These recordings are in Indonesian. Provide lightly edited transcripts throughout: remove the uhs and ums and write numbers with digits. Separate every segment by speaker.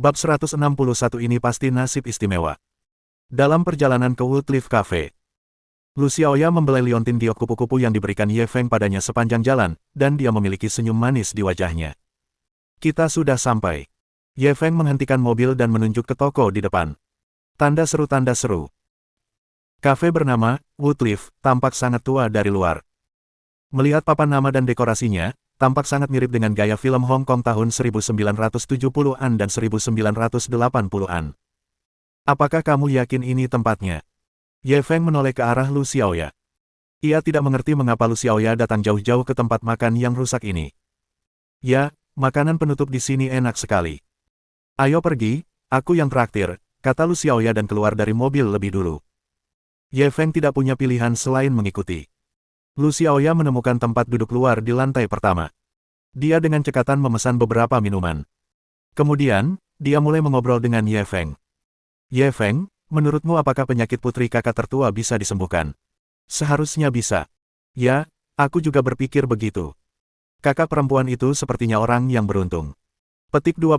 Speaker 1: Bab 161 ini pasti nasib istimewa. Dalam perjalanan ke Woodleaf Cafe, Lu Xiaoya membelai liontin diok kupu-kupu yang diberikan Ye Feng padanya sepanjang jalan, dan dia memiliki senyum manis di wajahnya. Kita sudah sampai. Ye Feng menghentikan mobil dan menunjuk ke toko di depan. Tanda seru tanda seru. Kafe bernama Woodleaf tampak sangat tua dari luar. Melihat papan nama dan dekorasinya, tampak sangat mirip dengan gaya film Hong Kong tahun 1970-an dan 1980-an. Apakah kamu yakin ini tempatnya? Ye Feng menoleh ke arah Lu Xiaoya. Ia tidak mengerti mengapa Lu Xiaoya datang jauh-jauh ke tempat makan yang rusak ini. Ya, makanan penutup di sini enak sekali. Ayo pergi, aku yang traktir, kata Lu Xiaoya dan keluar dari mobil lebih dulu. Ye Feng tidak punya pilihan selain mengikuti. Lu Xiaoya menemukan tempat duduk luar di lantai pertama. Dia dengan cekatan memesan beberapa minuman. Kemudian, dia mulai mengobrol dengan Ye Feng. Ye Feng, menurutmu apakah penyakit putri kakak tertua bisa disembuhkan? Seharusnya bisa. Ya, aku juga berpikir begitu. Kakak perempuan itu sepertinya orang yang beruntung. Petik 2.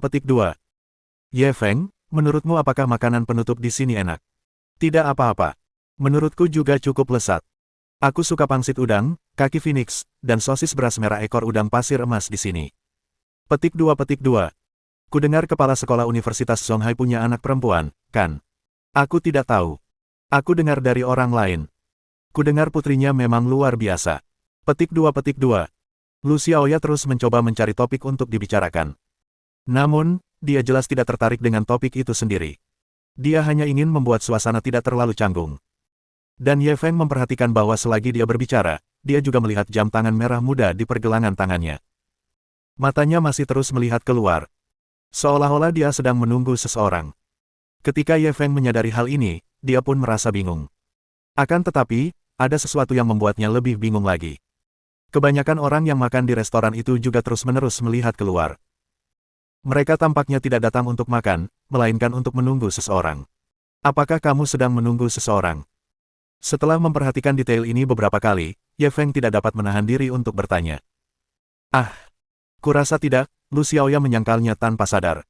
Speaker 1: Ye Feng, menurutmu apakah makanan penutup di sini enak? Tidak apa-apa. Menurutku juga cukup lezat. Aku suka pangsit udang, kaki phoenix, dan sosis beras merah ekor udang pasir emas di sini. Petik 2. Kudengar kepala sekolah Universitas Songhai punya anak perempuan, kan? Aku tidak tahu. Aku dengar dari orang lain. Kudengar putrinya memang luar biasa. Petik 2. Lu Xiaoya terus mencoba mencari topik untuk dibicarakan. Namun, dia jelas tidak tertarik dengan topik itu sendiri. Dia hanya ingin membuat suasana tidak terlalu canggung. Dan Ye Feng memperhatikan bahwa selagi dia berbicara, dia juga melihat jam tangan merah muda di pergelangan tangannya. Matanya masih terus melihat keluar. Seolah-olah dia sedang menunggu seseorang. Ketika Ye Feng menyadari hal ini, dia pun merasa bingung. Akan tetapi, ada sesuatu yang membuatnya lebih bingung lagi. Kebanyakan orang yang makan di restoran itu juga terus-menerus melihat keluar. Mereka tampaknya tidak datang untuk makan, melainkan untuk menunggu seseorang. Apakah kamu sedang menunggu seseorang? Setelah memperhatikan detail ini beberapa kali, Ye Feng tidak dapat menahan diri untuk bertanya. Ah, kurasa tidak, Lu Xiaoya menyangkalnya tanpa sadar.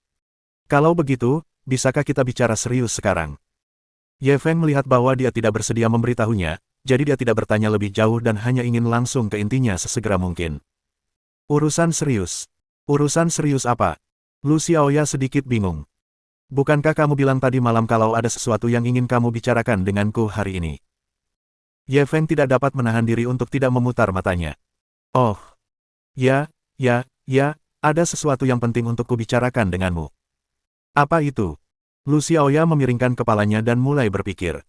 Speaker 1: Kalau begitu, bisakah kita bicara serius sekarang? Ye Feng melihat bahwa dia tidak bersedia memberitahunya, jadi dia tidak bertanya lebih jauh dan hanya ingin langsung ke intinya sesegera mungkin. Urusan serius? Urusan serius apa? Lu Xiaoya sedikit bingung. Bukankah kamu bilang tadi malam kalau ada sesuatu yang ingin kamu bicarakan denganku hari ini? Ye Feng tidak dapat menahan diri untuk tidak memutar matanya. Oh. Ya, ada sesuatu yang penting untuk kubicarakan denganmu. Apa itu? Lu Xiaoya memiringkan kepalanya dan mulai berpikir.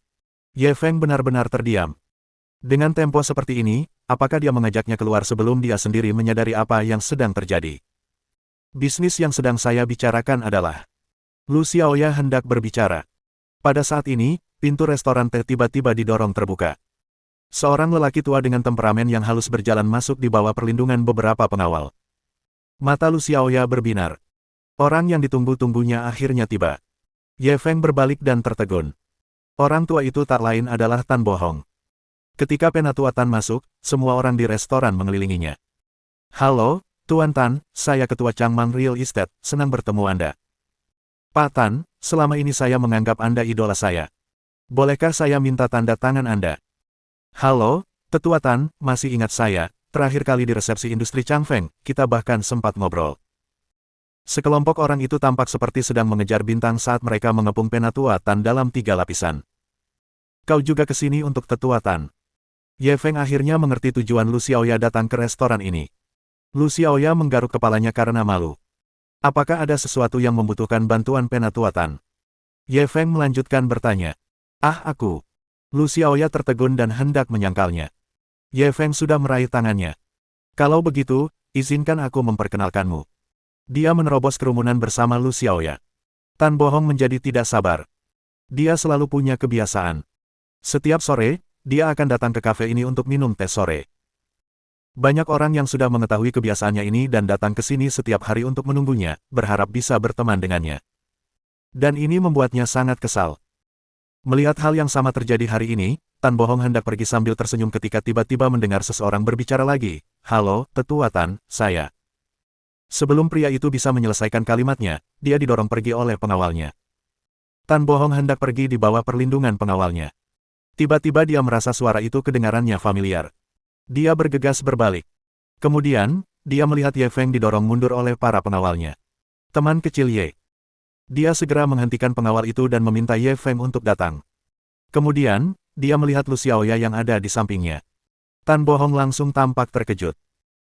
Speaker 1: Ye Feng benar-benar terdiam. Dengan tempo seperti ini, apakah dia mengajaknya keluar sebelum dia sendiri menyadari apa yang sedang terjadi? Bisnis yang sedang saya bicarakan adalah... Lu Xiaoya hendak berbicara. Pada saat ini, pintu restoran teh tiba-tiba didorong terbuka. Seorang lelaki tua dengan temperamen yang halus berjalan masuk di bawah perlindungan beberapa pengawal. Mata Lu Xiaoya berbinar. Orang yang ditunggu-tunggunya akhirnya tiba. Ye Feng berbalik dan tertegun. Orang tua itu tak lain adalah Tan Bohong. Ketika Penatua Tan masuk, semua orang di restoran mengelilinginya. Halo, Tuan Tan, saya Ketua Changmang Real Estate, senang bertemu Anda. Pak Tan, selama ini saya menganggap Anda idola saya. Bolehkah saya minta tanda tangan Anda? Halo, Tetua Tan, masih ingat saya, terakhir kali di resepsi industri Changfeng, kita bahkan sempat ngobrol. Sekelompok orang itu tampak seperti sedang mengejar bintang saat mereka mengepung Penatua Tan dalam 3 lapisan. Kau juga ke sini untuk Tetua Tan. Ye Feng akhirnya mengerti tujuan Lu Xiaoya datang ke restoran ini. Lu Xiaoya menggaruk kepalanya karena malu. Apakah ada sesuatu yang membutuhkan bantuan Penatua Tan? Ye Feng melanjutkan bertanya. Ah aku. Lu Xiaoya tertegun dan hendak menyangkalnya. Ye Feng sudah meraih tangannya. Kalau begitu, izinkan aku memperkenalkanmu. Dia menerobos kerumunan bersama Lu Xiaoya. Tan Bohong menjadi tidak sabar. Dia selalu punya kebiasaan. Setiap sore, dia akan datang ke kafe ini untuk minum teh sore. Banyak orang yang sudah mengetahui kebiasaannya ini dan datang ke sini setiap hari untuk menunggunya, berharap bisa berteman dengannya. Dan ini membuatnya sangat kesal. Melihat hal yang sama terjadi hari ini, Tan Bohong hendak pergi sambil tersenyum ketika tiba-tiba mendengar seseorang berbicara lagi. Halo, Tetua Tan, saya. Sebelum pria itu bisa menyelesaikan kalimatnya, dia didorong pergi oleh pengawalnya. Tan Bohong hendak pergi di bawah perlindungan pengawalnya. Tiba-tiba dia merasa suara itu kedengarannya familiar. Dia bergegas berbalik. Kemudian, dia melihat Ye Feng didorong mundur oleh para pengawalnya. Teman kecil Ye. Dia segera menghentikan pengawal itu dan meminta Ye Feng untuk datang. Kemudian, dia melihat Lu Xiaoya yang ada di sampingnya. Tan Bohong langsung tampak terkejut.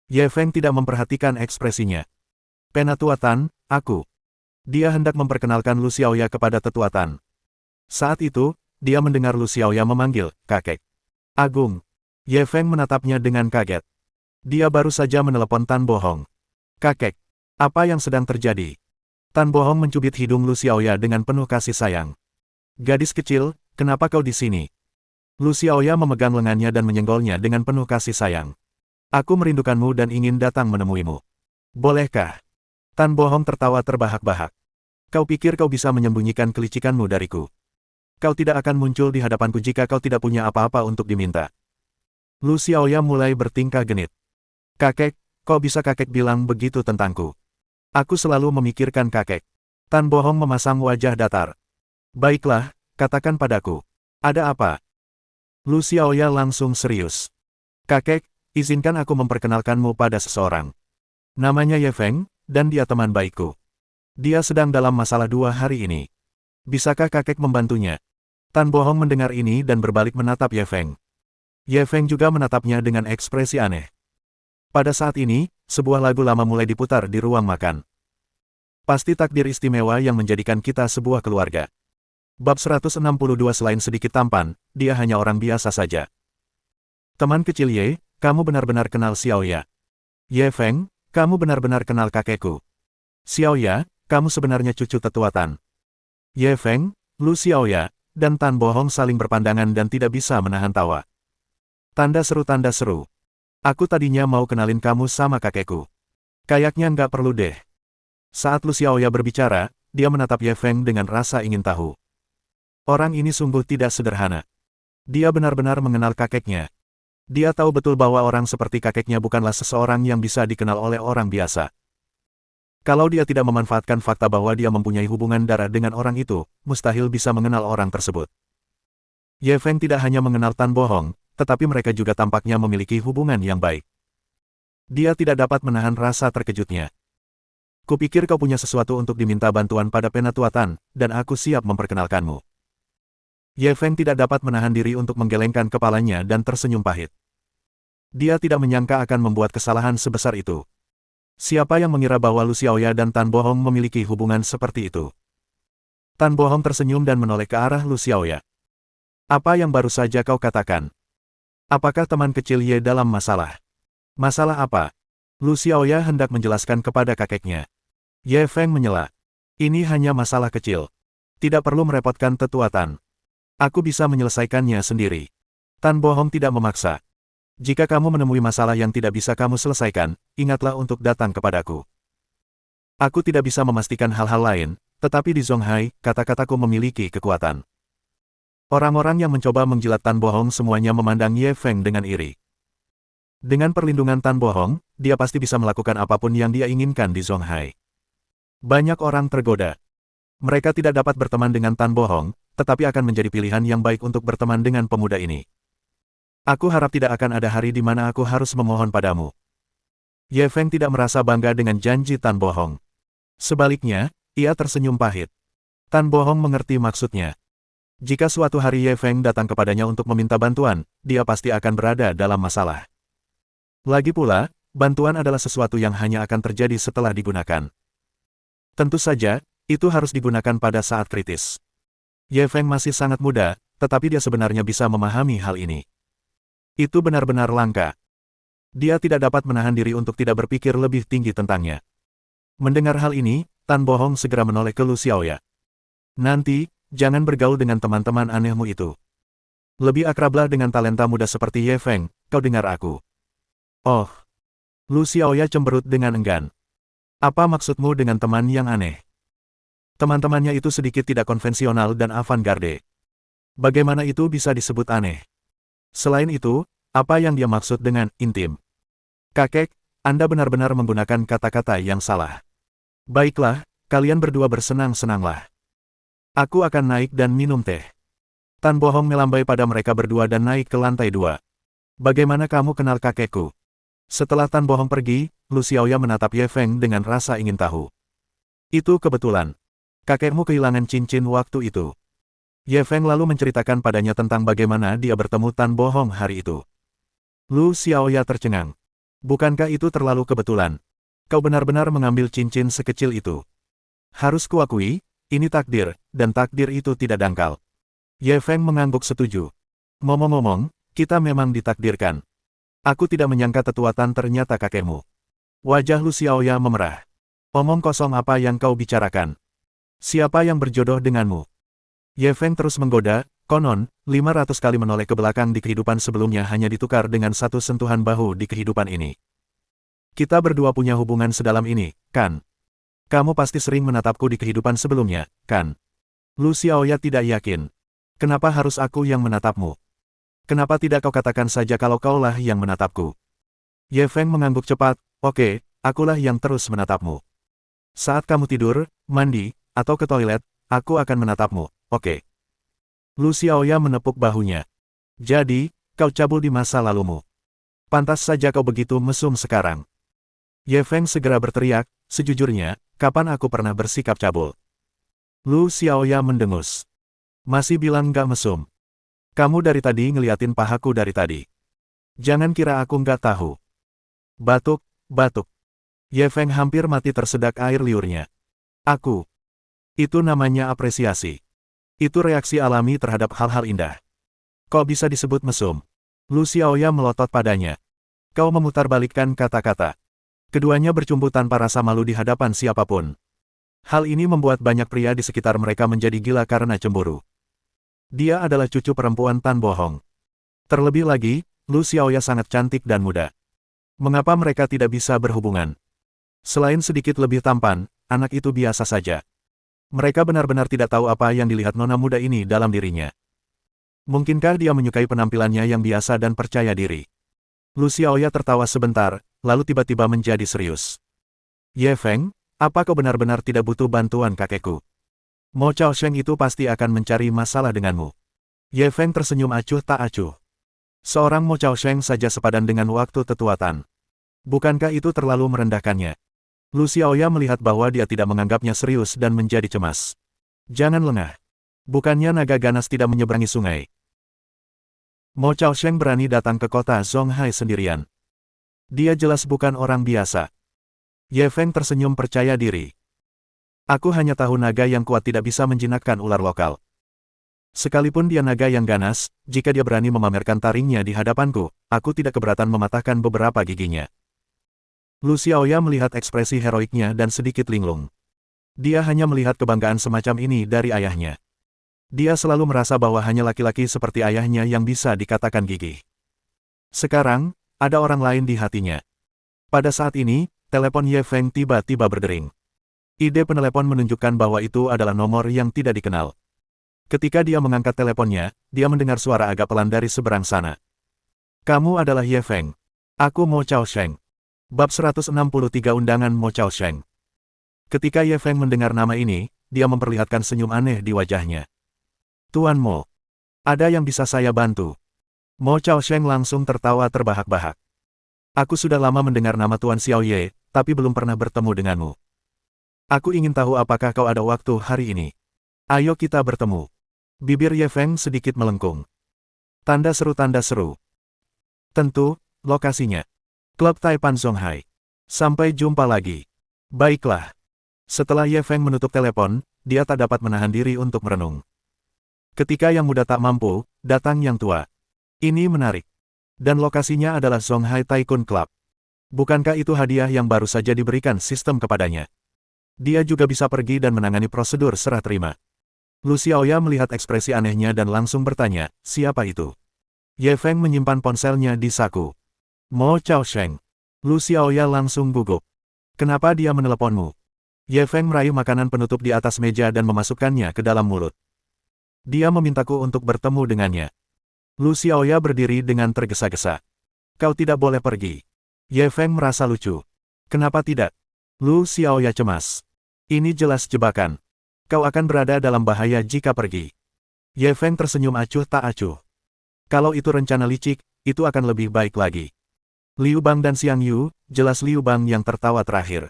Speaker 1: Ye Feng tidak memperhatikan ekspresinya. Penatua Tan, aku. Dia hendak memperkenalkan Lu Xiaoya kepada tetua Tan. Saat itu, dia mendengar Lu Xiaoya memanggil, kakek. Agung. Ye Feng menatapnya dengan kaget. Dia baru saja menelepon Tan Bohong. Kakek. Apa yang sedang terjadi? Tan Bohong mencubit hidung Lu Xiaoya dengan penuh kasih sayang. Gadis kecil, kenapa kau di sini? Lu Xiaoya memegang lengannya dan menyenggolnya dengan penuh kasih sayang. Aku merindukanmu dan ingin datang menemuimu. Bolehkah? Tan Bohong tertawa terbahak-bahak. Kau pikir kau bisa menyembunyikan kelicikanmu dariku? Kau tidak akan muncul di hadapanku jika kau tidak punya apa-apa untuk diminta. Lu Xiaoya mulai bertingkah genit. Kakek, kok bisa kakek bilang begitu tentangku? Aku selalu memikirkan kakek. Tan Bohong memasang wajah datar. Baiklah, katakan padaku. Ada apa? Lu Xiaoya langsung serius. Kakek, izinkan aku memperkenalkanmu pada seseorang. Namanya Ye Feng, dan dia teman baikku. Dia sedang dalam masalah 2 hari ini. Bisakah kakek membantunya? Tan Bohong mendengar ini dan berbalik menatap Ye Feng. Ye Feng juga menatapnya dengan ekspresi aneh. Pada saat ini, sebuah lagu lama mulai diputar di ruang makan. Pasti takdir istimewa yang menjadikan kita sebuah keluarga. Bab 162 selain sedikit tampan, dia hanya orang biasa saja. Teman kecil Ye, kamu benar-benar kenal Xiaoya. Ye Feng, kamu benar-benar kenal kakekku. Xiaoya, kamu sebenarnya cucu tetua Tan. Ye Feng, Lu Xiaoya, dan Tan Bohong saling berpandangan dan tidak bisa menahan tawa. Tanda seru. Aku tadinya mau kenalin kamu sama kakekku. Kayaknya nggak perlu deh. Saat Lu Xiaoya berbicara, dia menatap Ye Feng dengan rasa ingin tahu. Orang ini sungguh tidak sederhana. Dia benar-benar mengenal kakeknya. Dia tahu betul bahwa orang seperti kakeknya bukanlah seseorang yang bisa dikenal oleh orang biasa. Kalau dia tidak memanfaatkan fakta bahwa dia mempunyai hubungan darah dengan orang itu, mustahil bisa mengenal orang tersebut. Ye Feng tidak hanya mengenal Tan Bohong, tetapi mereka juga tampaknya memiliki hubungan yang baik. Dia tidak dapat menahan rasa terkejutnya. Kupikir kau punya sesuatu untuk diminta bantuan pada Penatua Tan, dan aku siap memperkenalkanmu. Ye Feng tidak dapat menahan diri untuk menggelengkan kepalanya dan tersenyum pahit. Dia tidak menyangka akan membuat kesalahan sebesar itu. Siapa yang mengira bahwa Lu Xiaoya dan Tan Bohong memiliki hubungan seperti itu? Tan Bohong tersenyum dan menoleh ke arah Lu Xiaoya. Apa yang baru saja kau katakan? Apakah teman kecil Ye dalam masalah? Masalah apa? Lu Xiaoya hendak menjelaskan kepada kakeknya. Ye Feng menyela. Ini hanya masalah kecil. Tidak perlu merepotkan tetua Tan. Aku bisa menyelesaikannya sendiri. Tan Bohong tidak memaksa. Jika kamu menemui masalah yang tidak bisa kamu selesaikan, ingatlah untuk datang kepadaku. Aku tidak bisa memastikan hal-hal lain, tetapi di Zonghai, kata-kataku memiliki kekuatan. Orang-orang yang mencoba menjilat Tan Bohong semuanya memandang Ye Feng dengan iri. Dengan perlindungan Tan Bohong, dia pasti bisa melakukan apapun yang dia inginkan di Zonghai. Banyak orang tergoda. Mereka tidak dapat berteman dengan Tan Bohong, tetapi akan menjadi pilihan yang baik untuk berteman dengan pemuda ini. Aku harap tidak akan ada hari di mana aku harus memohon padamu. Ye Feng tidak merasa bangga dengan janji Tan Bohong. Sebaliknya, ia tersenyum pahit. Tan Bohong mengerti maksudnya. Jika suatu hari Ye Feng datang kepadanya untuk meminta bantuan, dia pasti akan berada dalam masalah. Lagi pula, bantuan adalah sesuatu yang hanya akan terjadi setelah digunakan. Tentu saja, itu harus digunakan pada saat kritis. Ye Feng masih sangat muda, tetapi dia sebenarnya bisa memahami hal ini. Itu benar-benar langka. Dia tidak dapat menahan diri untuk tidak berpikir lebih tinggi tentangnya. Mendengar hal ini, Tan Bohong segera menoleh ke Lu Xiaoya. Nanti, jangan bergaul dengan teman-teman anehmu itu. Lebih akrablah dengan talenta muda seperti Ye Feng, kau dengar aku. Oh. Lu Xiaoya cemberut dengan enggan. Apa maksudmu dengan teman yang aneh? Teman-temannya itu sedikit tidak konvensional dan avant-garde. Bagaimana itu bisa disebut aneh? Selain itu, apa yang dia maksud dengan intim? Kakek, Anda benar-benar menggunakan kata-kata yang salah. Baiklah, kalian berdua bersenang-senanglah. Aku akan naik dan minum teh. Tan Bohong melambai pada mereka berdua dan naik ke lantai 2. Bagaimana kamu kenal kakekku? Setelah Tan Bohong pergi, Lu Xiaoya menatap Ye Feng dengan rasa ingin tahu. Itu kebetulan. Kakekmu kehilangan cincin waktu itu. Ye Feng lalu menceritakan padanya tentang bagaimana dia bertemu Tan Bohong hari itu. Lu Xiaoya tercengang. Bukankah itu terlalu kebetulan? Kau benar-benar mengambil cincin sekecil itu. Harus kuakui, ini takdir, dan takdir itu tidak dangkal. Ye Feng mengangguk setuju. Ngomong-ngomong, kita memang ditakdirkan. Aku tidak menyangka tetua Tan ternyata kakekmu. Wajah Lu Xiaoya memerah. Omong kosong apa yang kau bicarakan? Siapa yang berjodoh denganmu? Ye Feng terus menggoda, konon, 500 kali menoleh ke belakang di kehidupan sebelumnya hanya ditukar dengan satu sentuhan bahu di kehidupan ini. Kita berdua punya hubungan sedalam ini, kan? Kamu pasti sering menatapku di kehidupan sebelumnya, kan? Lu Xiaoya tidak yakin. Kenapa harus aku yang menatapmu? Kenapa tidak kau katakan saja kalau kaulah yang menatapku? Ye Feng mengangguk cepat, oke, akulah yang terus menatapmu. Saat kamu tidur, mandi, atau ke toilet, aku akan menatapmu, oke? Lu Xiaoya menepuk bahunya. Jadi, kau cabul di masa lalumu. Pantas saja kau begitu mesum sekarang. Ye Feng segera berteriak, sejujurnya, kapan aku pernah bersikap cabul? Lu Xiaoya mendengus. Masih bilang gak mesum. Kamu dari tadi ngeliatin pahaku dari tadi. Jangan kira aku nggak tahu. Batuk, batuk. Ye Feng hampir mati tersedak air liurnya. Aku. Itu namanya apresiasi. Itu reaksi alami terhadap hal-hal indah. Kok bisa disebut mesum? Lu Xiaoya melotot padanya. Kau memutarbalikkan kata-kata. Keduanya bercumbu tanpa rasa malu di hadapan siapapun. Hal ini membuat banyak pria di sekitar mereka menjadi gila karena cemburu. Dia adalah cucu perempuan Tan Bohong. Terlebih lagi, Lu Xiaoya sangat cantik dan muda. Mengapa mereka tidak bisa berhubungan? Selain sedikit lebih tampan, anak itu biasa saja. Mereka benar-benar tidak tahu apa yang dilihat nona muda ini dalam dirinya. Mungkinkah dia menyukai penampilannya yang biasa dan percaya diri? Lu Xiaoya tertawa sebentar, lalu tiba-tiba menjadi serius. Ye Feng, apa kau benar-benar tidak butuh bantuan kakekku? Mo Chaosheng itu pasti akan mencari masalah denganmu. Ye Feng tersenyum acuh tak acuh. Seorang Mo Chaosheng saja sepadan dengan waktu tetua Tan. Bukankah itu terlalu merendahkannya? Lu Xiaoya melihat bahwa dia tidak menganggapnya serius dan menjadi cemas. Jangan lengah. Bukannya naga ganas tidak menyeberangi sungai. Mo Chaosheng berani datang ke kota Zonghai sendirian. Dia jelas bukan orang biasa. Ye Feng tersenyum percaya diri. Aku hanya tahu naga yang kuat tidak bisa menjinakkan ular lokal. Sekalipun dia naga yang ganas, jika dia berani memamerkan taringnya di hadapanku, aku tidak keberatan mematahkan beberapa giginya. Lu Xiaoya melihat ekspresi heroiknya dan sedikit linglung. Dia hanya melihat kebanggaan semacam ini dari ayahnya. Dia selalu merasa bahwa hanya laki-laki seperti ayahnya yang bisa dikatakan gigih. Sekarang, ada orang lain di hatinya. Pada saat ini, telepon Ye Feng tiba-tiba berdering. Ide penelepon menunjukkan bahwa itu adalah nomor yang tidak dikenal. Ketika dia mengangkat teleponnya, dia mendengar suara agak pelan dari seberang sana. Kamu adalah Ye Feng. Aku Mo Chaosheng. Bab 163 Undangan Mo Chaosheng. Ketika Ye Feng mendengar nama ini, dia memperlihatkan senyum aneh di wajahnya. Tuan Mo. Ada yang bisa saya bantu? Mo Chaosheng langsung tertawa terbahak-bahak. Aku sudah lama mendengar nama Tuan Xiao Ye, tapi belum pernah bertemu denganmu. Aku ingin tahu apakah kau ada waktu hari ini. Ayo kita bertemu. Bibir Ye Feng sedikit melengkung. Tanda seru. Tentu, lokasinya. Klub Taipan Zonghai. Sampai jumpa lagi. Baiklah. Setelah Ye Feng menutup telepon, dia tak dapat menahan diri untuk merenung. Ketika yang muda tak mampu, datang yang tua. Ini menarik. Dan lokasinya adalah Zonghai Tycoon Club. Bukankah itu hadiah yang baru saja diberikan sistem kepadanya? Dia juga bisa pergi dan menangani prosedur serah terima. Lu Xiaoya melihat ekspresi anehnya dan langsung bertanya, siapa itu? Ye Feng menyimpan ponselnya di saku. Mo Chaosheng. Lu Xiaoya langsung gugup. Kenapa dia meneleponmu? Ye Feng meraih makanan penutup di atas meja dan memasukkannya ke dalam mulut. Dia memintaku untuk bertemu dengannya. Lu Xiaoya berdiri dengan tergesa-gesa. Kau tidak boleh pergi. Ye Feng merasa lucu. Kenapa tidak? Lu Xiaoya cemas. Ini jelas jebakan. Kau akan berada dalam bahaya jika pergi. Ye Feng tersenyum acuh tak acuh. Kalau itu rencana licik, itu akan lebih baik lagi. Liu Bang dan Xiang Yu, jelas Liu Bang yang tertawa terakhir.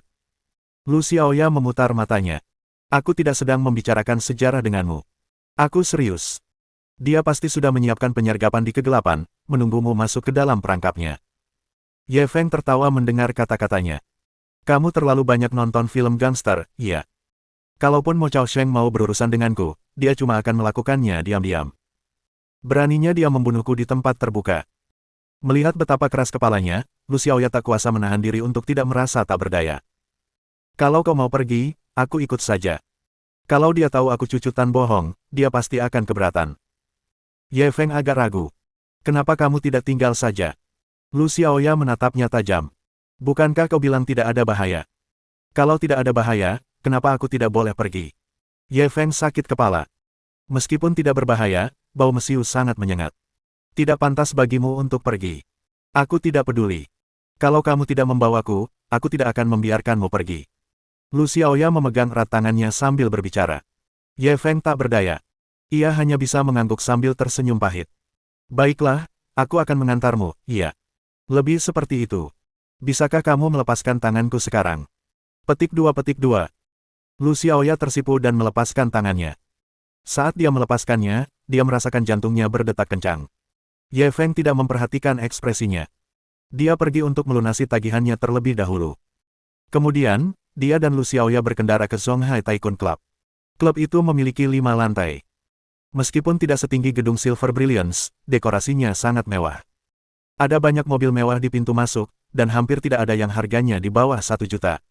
Speaker 1: Lu Xiaoya memutar matanya. Aku tidak sedang membicarakan sejarah denganmu. Aku serius. Dia pasti sudah menyiapkan penyergapan di kegelapan, menunggumu masuk ke dalam perangkapnya. Ye Feng tertawa mendengar kata-katanya. Kamu terlalu banyak nonton film gangster, iya. Kalaupun Mo Chaosheng mau berurusan denganku, dia cuma akan melakukannya diam-diam. Beraninya dia membunuhku di tempat terbuka. Melihat betapa keras kepalanya, Lu Xiaoya tak kuasa menahan diri untuk tidak merasa tak berdaya. Kalau kau mau pergi, aku ikut saja. Kalau dia tahu aku cucutan bohong, dia pasti akan keberatan. Ye Feng agak ragu. Kenapa kamu tidak tinggal saja? Lu Xiaoya menatapnya tajam. Bukankah kau bilang tidak ada bahaya? Kalau tidak ada bahaya, kenapa aku tidak boleh pergi? Ye Feng sakit kepala. Meskipun tidak berbahaya, bau mesiu sangat menyengat. Tidak pantas bagimu untuk pergi. Aku tidak peduli. Kalau kamu tidak membawaku, aku tidak akan membiarkanmu pergi. Lu Xiaoya memegang erat tangannya sambil berbicara. Ye Feng tak berdaya. Ia hanya bisa mengangguk sambil tersenyum pahit. Baiklah, aku akan mengantarmu, iya. Lebih seperti itu. Bisakah kamu melepaskan tanganku sekarang? Petik 2. Lu Xiaoya tersipu dan melepaskan tangannya. Saat dia melepaskannya, dia merasakan jantungnya berdetak kencang. Ye Feng tidak memperhatikan ekspresinya. Dia pergi untuk melunasi tagihannya terlebih dahulu. Kemudian, dia dan Lu Xiaoya berkendara ke Zonghai Tycoon Club. Klub itu memiliki 5 lantai. Meskipun tidak setinggi gedung Silver Brilliance, dekorasinya sangat mewah. Ada banyak mobil mewah di pintu masuk, dan hampir tidak ada yang harganya di bawah 1 juta.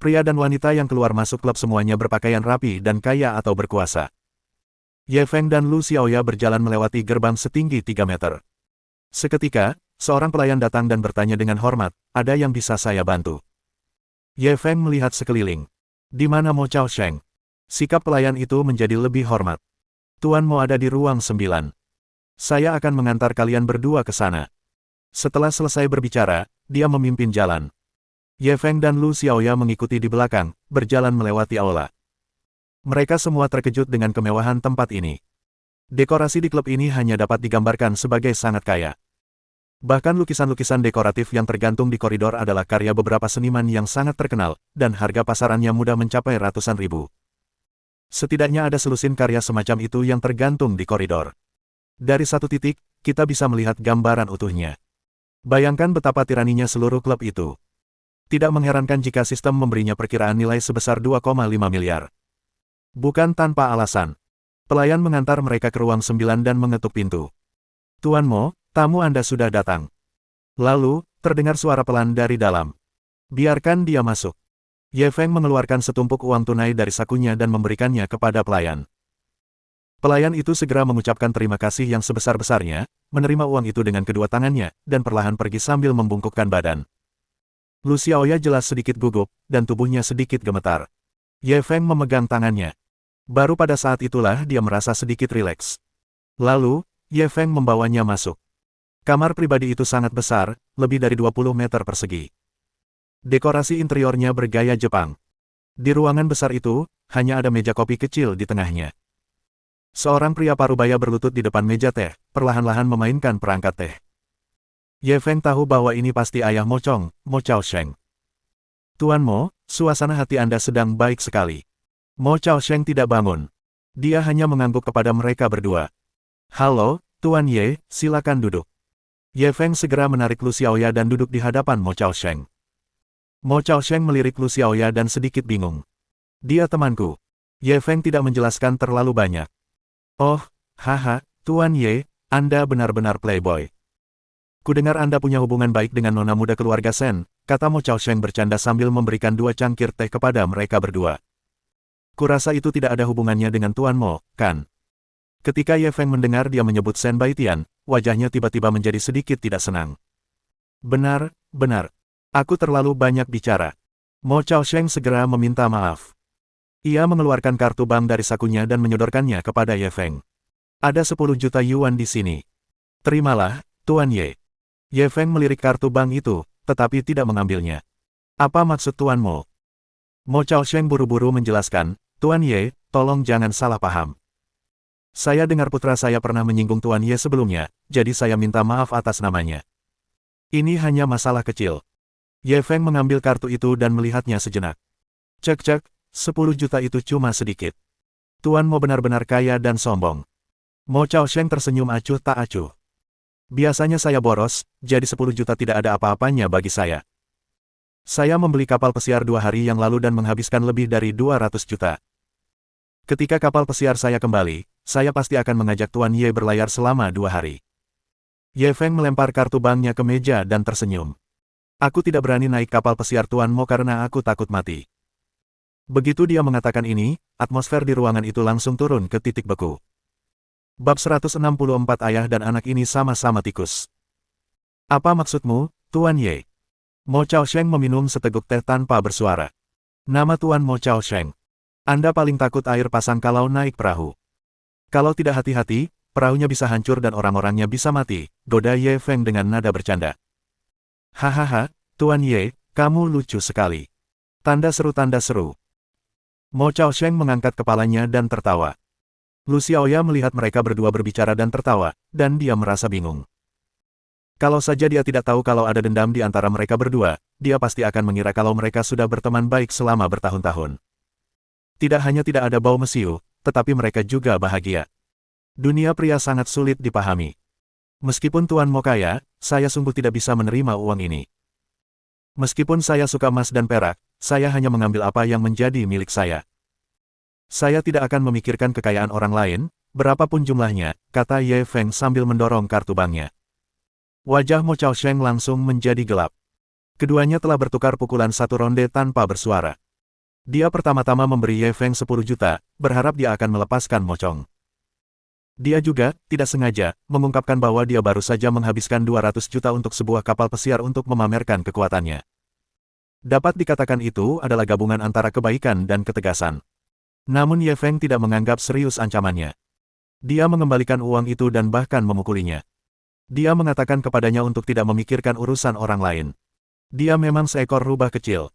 Speaker 1: Pria dan wanita yang keluar masuk klub semuanya berpakaian rapi dan kaya atau berkuasa. Ye Feng dan Lu Xiaoya berjalan melewati gerbang setinggi 3 meter. Seketika, seorang pelayan datang dan bertanya dengan hormat, ada yang bisa saya bantu? Ye Feng melihat sekeliling. Di mana Mo Chaosheng? Sikap pelayan itu menjadi lebih hormat. Tuan Mo ada di ruang 9. Saya akan mengantar kalian berdua ke sana. Setelah selesai berbicara, dia memimpin jalan. Ye Feng dan Lu Xiaoya mengikuti di belakang, berjalan melewati aula. Mereka semua terkejut dengan kemewahan tempat ini. Dekorasi di klub ini hanya dapat digambarkan sebagai sangat kaya. Bahkan lukisan-lukisan dekoratif yang tergantung di koridor adalah karya beberapa seniman yang sangat terkenal, dan harga pasarannya mudah mencapai ratusan ribu. Setidaknya ada selusin karya semacam itu yang tergantung di koridor. Dari satu titik, kita bisa melihat gambaran utuhnya. Bayangkan betapa tiraninya seluruh klub itu. Tidak mengherankan jika sistem memberinya perkiraan nilai sebesar 2,5 miliar. Bukan tanpa alasan. Pelayan mengantar mereka ke ruang 9 dan mengetuk pintu. Tuan Mo, tamu Anda sudah datang. Lalu, terdengar suara pelan dari dalam. Biarkan dia masuk. Ye Feng mengeluarkan setumpuk uang tunai dari sakunya dan memberikannya kepada pelayan. Pelayan itu segera mengucapkan terima kasih yang sebesar-besarnya, menerima uang itu dengan kedua tangannya, dan perlahan pergi sambil membungkukkan badan. Lu Xiaoya jelas sedikit gugup, dan tubuhnya sedikit gemetar. Ye Feng memegang tangannya. Baru pada saat itulah dia merasa sedikit rileks. Lalu, Ye Feng membawanya masuk. Kamar pribadi itu sangat besar, lebih dari 20 meter persegi. Dekorasi interiornya bergaya Jepang. Di ruangan besar itu, hanya ada meja kopi kecil di tengahnya. Seorang pria parubaya berlutut di depan meja teh, perlahan-lahan memainkan perangkat teh. Ye Feng tahu bahwa ini pasti ayah Mo Chong, Mo Chaosheng. Tuan Mo, suasana hati Anda sedang baik sekali. Mo Chaosheng tidak bangun. Dia hanya mengangguk kepada mereka berdua. Halo, Tuan Ye, silakan duduk. Ye Feng segera menarik Lu Xiaoya dan duduk di hadapan Mo Chaosheng. Mo Chaosheng melirik Lu Xiaoya dan sedikit bingung. Dia temanku. Ye Feng tidak menjelaskan terlalu banyak. Oh, haha, Tuan Ye, Anda benar-benar playboy. Kudengar Anda punya hubungan baik dengan nona muda keluarga Sen, kata Mo Chaosheng bercanda sambil memberikan 2 cangkir teh kepada mereka berdua. Kurasa itu tidak ada hubungannya dengan Tuan Mo, kan? Ketika Ye Feng mendengar dia menyebut Sen Baitian, wajahnya tiba-tiba menjadi sedikit tidak senang. Benar, benar. Aku terlalu banyak bicara. Mo Chaosheng segera meminta maaf. Ia mengeluarkan kartu bank dari sakunya dan menyodorkannya kepada Ye Feng. Ada 10 juta yuan di sini. Terimalah, Tuan Ye. Ye Feng melirik kartu bank itu, tetapi tidak mengambilnya. Apa maksud Tuan Mo? Mo Chaosheng buru-buru menjelaskan, Tuan Ye, tolong jangan salah paham. Saya dengar putra saya pernah menyinggung Tuan Ye sebelumnya, jadi saya minta maaf atas namanya. Ini hanya masalah kecil. Ye Feng mengambil kartu itu dan melihatnya sejenak. Cek-cek, 10 juta itu cuma sedikit. Tuan Mo benar-benar kaya dan sombong. Mo Chaosheng tersenyum acuh tak acuh. Biasanya saya boros, jadi 10 juta tidak ada apa-apanya bagi saya. Saya membeli kapal pesiar 2 hari yang lalu dan menghabiskan lebih dari 200 juta. Ketika kapal pesiar saya kembali, saya pasti akan mengajak Tuan Ye berlayar selama 2 hari. Ye Feng melempar kartu banknya ke meja dan tersenyum. Aku tidak berani naik kapal pesiar Tuan Mo karena aku takut mati. Begitu dia mengatakan ini, atmosfer di ruangan itu langsung turun ke titik beku. Bab 164 Ayah dan anak ini sama-sama tikus. Apa maksudmu, Tuan Ye? Mo Chaosheng meminum seteguk teh tanpa bersuara. Nama Tuan Mo Chaosheng. Anda paling takut air pasang kalau naik perahu. Kalau tidak hati-hati, perahunya bisa hancur dan orang-orangnya bisa mati, goda Ye Feng dengan nada bercanda. Hahaha, Tuan Ye, kamu lucu sekali. Tanda seru. Mo Chaosheng mengangkat kepalanya dan tertawa. Lu Xiaoya melihat mereka berdua berbicara dan tertawa, dan dia merasa bingung. Kalau saja dia tidak tahu kalau ada dendam di antara mereka berdua, dia pasti akan mengira kalau mereka sudah berteman baik selama bertahun-tahun. Tidak hanya tidak ada bau mesiu, tetapi mereka juga bahagia. Dunia pria sangat sulit dipahami. Meskipun Tuan Mo kaya, saya sungguh tidak bisa menerima uang ini. Meskipun saya suka emas dan perak, saya hanya mengambil apa yang menjadi milik saya. Saya tidak akan memikirkan kekayaan orang lain, berapapun jumlahnya, kata Ye Feng sambil mendorong kartu banknya. Wajah Mo Chaosheng langsung menjadi gelap. Keduanya telah bertukar pukulan satu ronde tanpa bersuara. Dia pertama-tama memberi Ye Feng 10 juta, berharap dia akan melepaskan Mo Chong. Dia juga, tidak sengaja, mengungkapkan bahwa dia baru saja menghabiskan 200 juta untuk sebuah kapal pesiar untuk memamerkan kekuatannya. Dapat dikatakan itu adalah gabungan antara kebaikan dan ketegasan. Namun Ye Feng tidak menganggap serius ancamannya. Dia mengembalikan uang itu dan bahkan memukulinya. Dia mengatakan kepadanya untuk tidak memikirkan urusan orang lain. Dia memang seekor rubah kecil.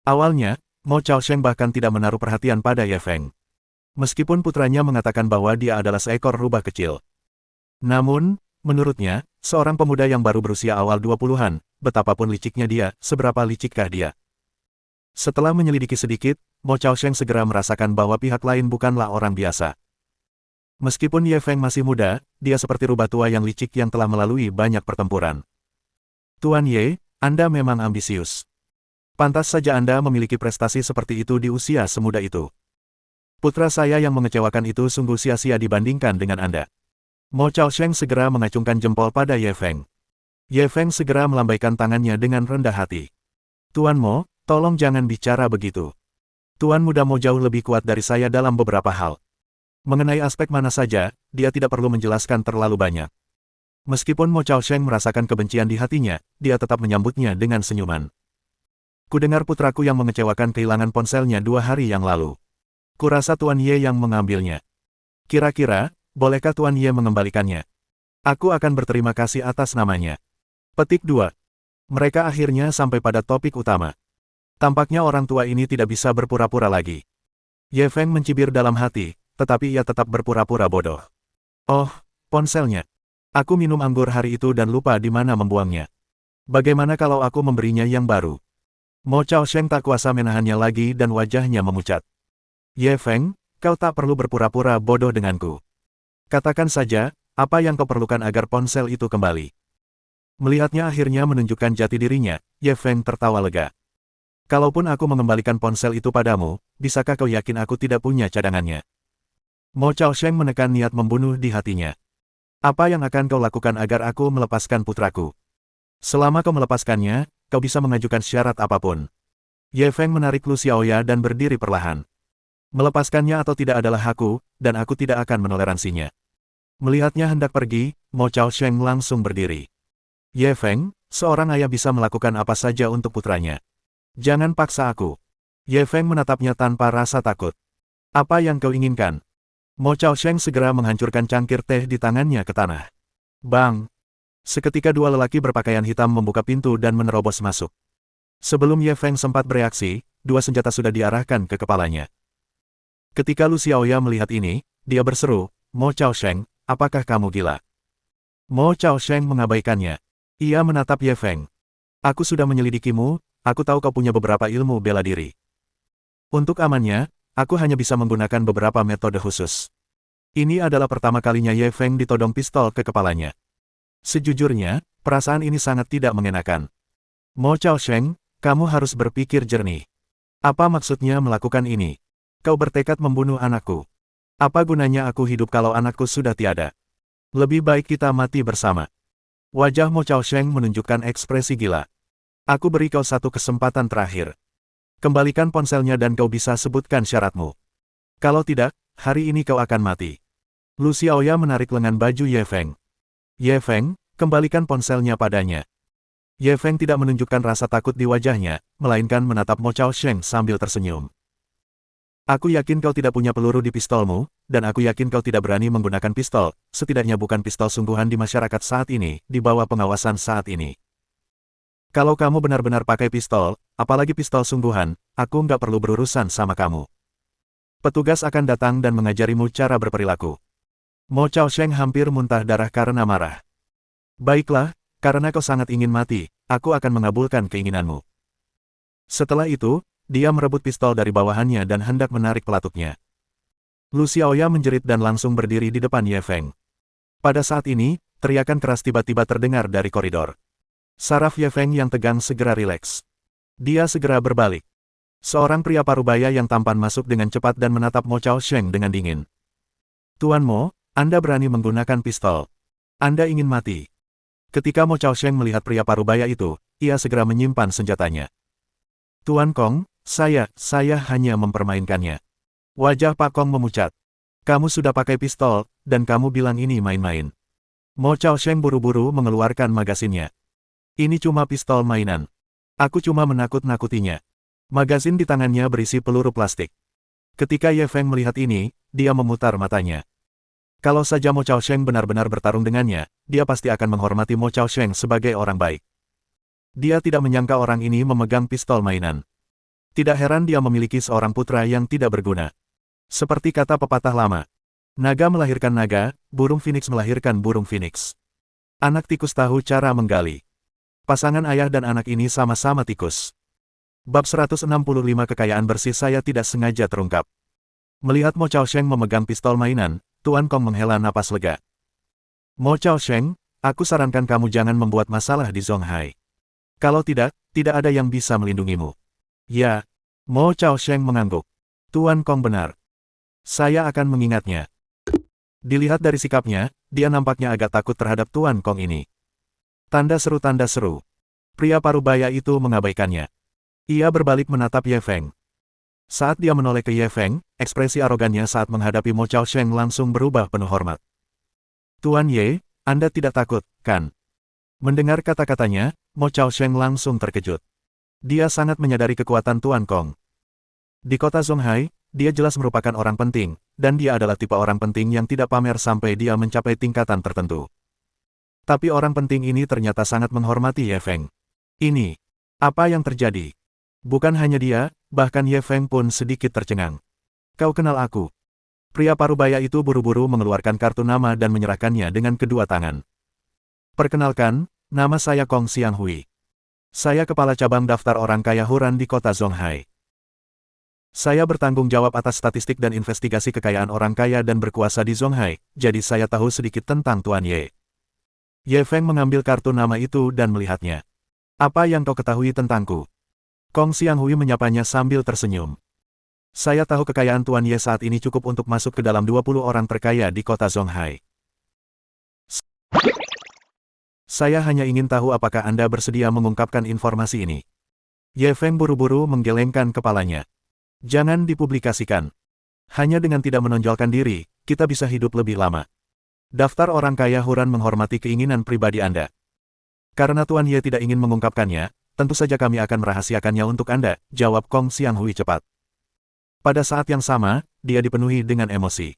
Speaker 1: Awalnya, Mo Chaosheng bahkan tidak menaruh perhatian pada Ye Feng. Meskipun putranya mengatakan bahwa dia adalah seekor rubah kecil. Namun, menurutnya, seorang pemuda yang baru berusia awal 20-an, betapapun liciknya dia, seberapa licikkah dia? Setelah menyelidiki sedikit, Mo Chaosheng segera merasakan bahwa pihak lain bukanlah orang biasa. Meskipun Ye Feng masih muda, dia seperti rubah tua yang licik yang telah melalui banyak pertempuran. Tuan Ye, Anda memang ambisius. Pantas saja Anda memiliki prestasi seperti itu di usia semuda itu. Putra saya yang mengecewakan itu sungguh sia-sia dibandingkan dengan Anda. Mo Chaosheng segera mengacungkan jempol pada Ye Feng. Ye Feng segera melambaikan tangannya dengan rendah hati. Tuan Mo, tolong jangan bicara begitu. Tuan muda Mo jauh lebih kuat dari saya dalam beberapa hal. Mengenai aspek mana saja, dia tidak perlu menjelaskan terlalu banyak. Meskipun Mo Chaosheng merasakan kebencian di hatinya, dia tetap menyambutnya dengan senyuman. Kudengar putraku yang mengecewakan kehilangan ponselnya 2 hari yang lalu. Kurasa Tuan Ye yang mengambilnya. Kira-kira, bolehkah Tuan Ye mengembalikannya? Aku akan berterima kasih atas namanya. Petik 2. Mereka akhirnya sampai pada topik utama. Tampaknya orang tua ini tidak bisa berpura-pura lagi. Ye Feng mencibir dalam hati, tetapi ia tetap berpura-pura bodoh. Oh, ponselnya. Aku minum anggur hari itu dan lupa di mana membuangnya. Bagaimana kalau aku memberinya yang baru? Mo Chaosheng tak kuasa menahannya lagi dan wajahnya memucat. Ye Feng, kau tak perlu berpura-pura bodoh denganku. Katakan saja, apa yang kau perlukan agar ponsel itu kembali. Melihatnya akhirnya menunjukkan jati dirinya, Ye Feng tertawa lega. Kalaupun aku mengembalikan ponsel itu padamu, bisakah kau yakin aku tidak punya cadangannya? Mo Chaosheng menekan niat membunuh di hatinya. Apa yang akan kau lakukan agar aku melepaskan putraku? Selama kau melepaskannya, kau bisa mengajukan syarat apapun. Ye Feng menarik Lu Xiaoya dan berdiri perlahan. Melepaskannya atau tidak adalah hakku, dan aku tidak akan menoleransinya. Melihatnya hendak pergi, Mo Chaosheng langsung berdiri. Ye Feng, seorang ayah bisa melakukan apa saja untuk putranya. Jangan paksa aku. Ye Feng menatapnya tanpa rasa takut. Apa yang kau inginkan? Mo Chaosheng segera menghancurkan cangkir teh di tangannya ke tanah. Bang! Seketika dua lelaki berpakaian hitam membuka pintu dan menerobos masuk. Sebelum Ye Feng sempat bereaksi, dua senjata sudah diarahkan ke kepalanya. Ketika Lu Xiaoya melihat ini, dia berseru, "Mo Chaosheng, apakah kamu gila?" Mo Chaosheng mengabaikannya. Ia menatap Ye Feng. "Aku sudah menyelidikimu, aku tahu kau punya beberapa ilmu bela diri. Untuk amannya, aku hanya bisa menggunakan beberapa metode khusus." Ini adalah pertama kalinya Ye Feng ditodong pistol ke kepalanya. Sejujurnya, perasaan ini sangat tidak mengenakan. "Mo Chaosheng, kamu harus berpikir jernih. Apa maksudnya melakukan ini? Kau bertekad membunuh anakku. Apa gunanya aku hidup kalau anakku sudah tiada? Lebih baik kita mati bersama." Wajah Mo Chaosheng menunjukkan ekspresi gila. "Aku beri kau satu kesempatan terakhir. Kembalikan ponselnya dan kau bisa sebutkan syaratmu. Kalau tidak, hari ini kau akan mati." Lu Xiaoya menarik lengan baju Ye Feng. "Ye Feng, kembalikan ponselnya padanya." Ye Feng tidak menunjukkan rasa takut di wajahnya, melainkan menatap Mo Chaosheng sambil tersenyum. "Aku yakin kau tidak punya peluru di pistolmu, dan aku yakin kau tidak berani menggunakan pistol, setidaknya bukan pistol sungguhan di masyarakat saat ini, di bawah pengawasan saat ini. Kalau kamu benar-benar pakai pistol, apalagi pistol sungguhan, aku nggak perlu berurusan sama kamu. Petugas akan datang dan mengajarimu cara berperilaku." Mo Chaosheng hampir muntah darah karena marah. "Baiklah, karena kau sangat ingin mati, aku akan mengabulkan keinginanmu." Setelah itu, dia merebut pistol dari bawahannya dan hendak menarik pelatuknya. Lu Xiaoya menjerit dan langsung berdiri di depan Ye Feng. Pada saat ini, teriakan keras tiba-tiba terdengar dari koridor. Saraf Ye Feng yang tegang segera rileks. Dia segera berbalik. Seorang pria parubaya yang tampan masuk dengan cepat dan menatap Mo Chaosheng dengan dingin. "Tuan Mo, Anda berani menggunakan pistol. Anda ingin mati." Ketika Mo Chaosheng melihat pria parubaya itu, ia segera menyimpan senjatanya. "Tuan Kong, saya hanya mempermainkannya." Wajah Pak Kong memucat. "Kamu sudah pakai pistol, dan kamu bilang ini main-main." Mo Chaosheng buru-buru mengeluarkan magasinnya. "Ini cuma pistol mainan. Aku cuma menakut-nakutinya." Magazin di tangannya berisi peluru plastik. Ketika Ye Feng melihat ini, dia memutar matanya. Kalau saja Mo Chaosheng benar-benar bertarung dengannya, dia pasti akan menghormati Mo Chaosheng sebagai orang baik. Dia tidak menyangka orang ini memegang pistol mainan. Tidak heran dia memiliki seorang putra yang tidak berguna. Seperti kata pepatah lama, naga melahirkan naga, burung phoenix melahirkan burung phoenix. Anak tikus tahu cara menggali. Pasangan ayah dan anak ini sama-sama tikus. Bab 165 Kekayaan bersih saya tidak sengaja terungkap. Melihat Mo Chaosheng memegang pistol mainan, Tuan Kong menghela napas lega. "Mo Chaosheng, aku sarankan kamu jangan membuat masalah di Zonghai. Kalau tidak, tidak ada yang bisa melindungimu." "Ya." Mo Chaosheng mengangguk. "Tuan Kong benar. Saya akan mengingatnya." Dilihat dari sikapnya, dia nampaknya agak takut terhadap Tuan Kong ini. Tanda seru tanda seru. Pria parubaya itu mengabaikannya. Ia berbalik menatap Ye Feng. Saat dia menoleh ke Ye Feng, ekspresi arogannya saat menghadapi Mo Chaosheng langsung berubah penuh hormat. "Tuan Ye, Anda tidak takut, kan?" Mendengar kata-katanya, Mo Chaosheng langsung terkejut. Dia sangat menyadari kekuatan Tuan Kong. Di kota Zonghai, dia jelas merupakan orang penting, dan dia adalah tipe orang penting yang tidak pamer sampai dia mencapai tingkatan tertentu. Tapi orang penting ini ternyata sangat menghormati Ye Feng. Ini, apa yang terjadi? Bukan hanya dia, bahkan Ye Feng pun sedikit tercengang. "Kau kenal aku?" Pria parubaya itu buru-buru mengeluarkan kartu nama dan menyerahkannya dengan kedua tangan. "Perkenalkan, nama saya Kong Xianghui. Saya kepala cabang daftar orang kaya Huran di kota Zonghai. Saya bertanggung jawab atas statistik dan investigasi kekayaan orang kaya dan berkuasa di Zonghai, jadi saya tahu sedikit tentang Tuan Ye." Ye Feng mengambil kartu nama itu dan melihatnya. "Apa yang kau ketahui tentangku?" Kong Xianghui menyapanya sambil tersenyum. "Saya tahu kekayaan Tuan Ye saat ini cukup untuk masuk ke dalam 20 orang terkaya di kota Zonghai. Saya hanya ingin tahu apakah Anda bersedia mengungkapkan informasi ini." Ye Feng buru-buru menggelengkan kepalanya. "Jangan dipublikasikan. Hanya dengan tidak menonjolkan diri, kita bisa hidup lebih lama. Daftar orang kaya Huran menghormati keinginan pribadi Anda. Karena Tuan Ye tidak ingin mengungkapkannya, tentu saja kami akan merahasiakannya untuk Anda," jawab Kong Xianghui cepat. Pada saat yang sama, dia dipenuhi dengan emosi.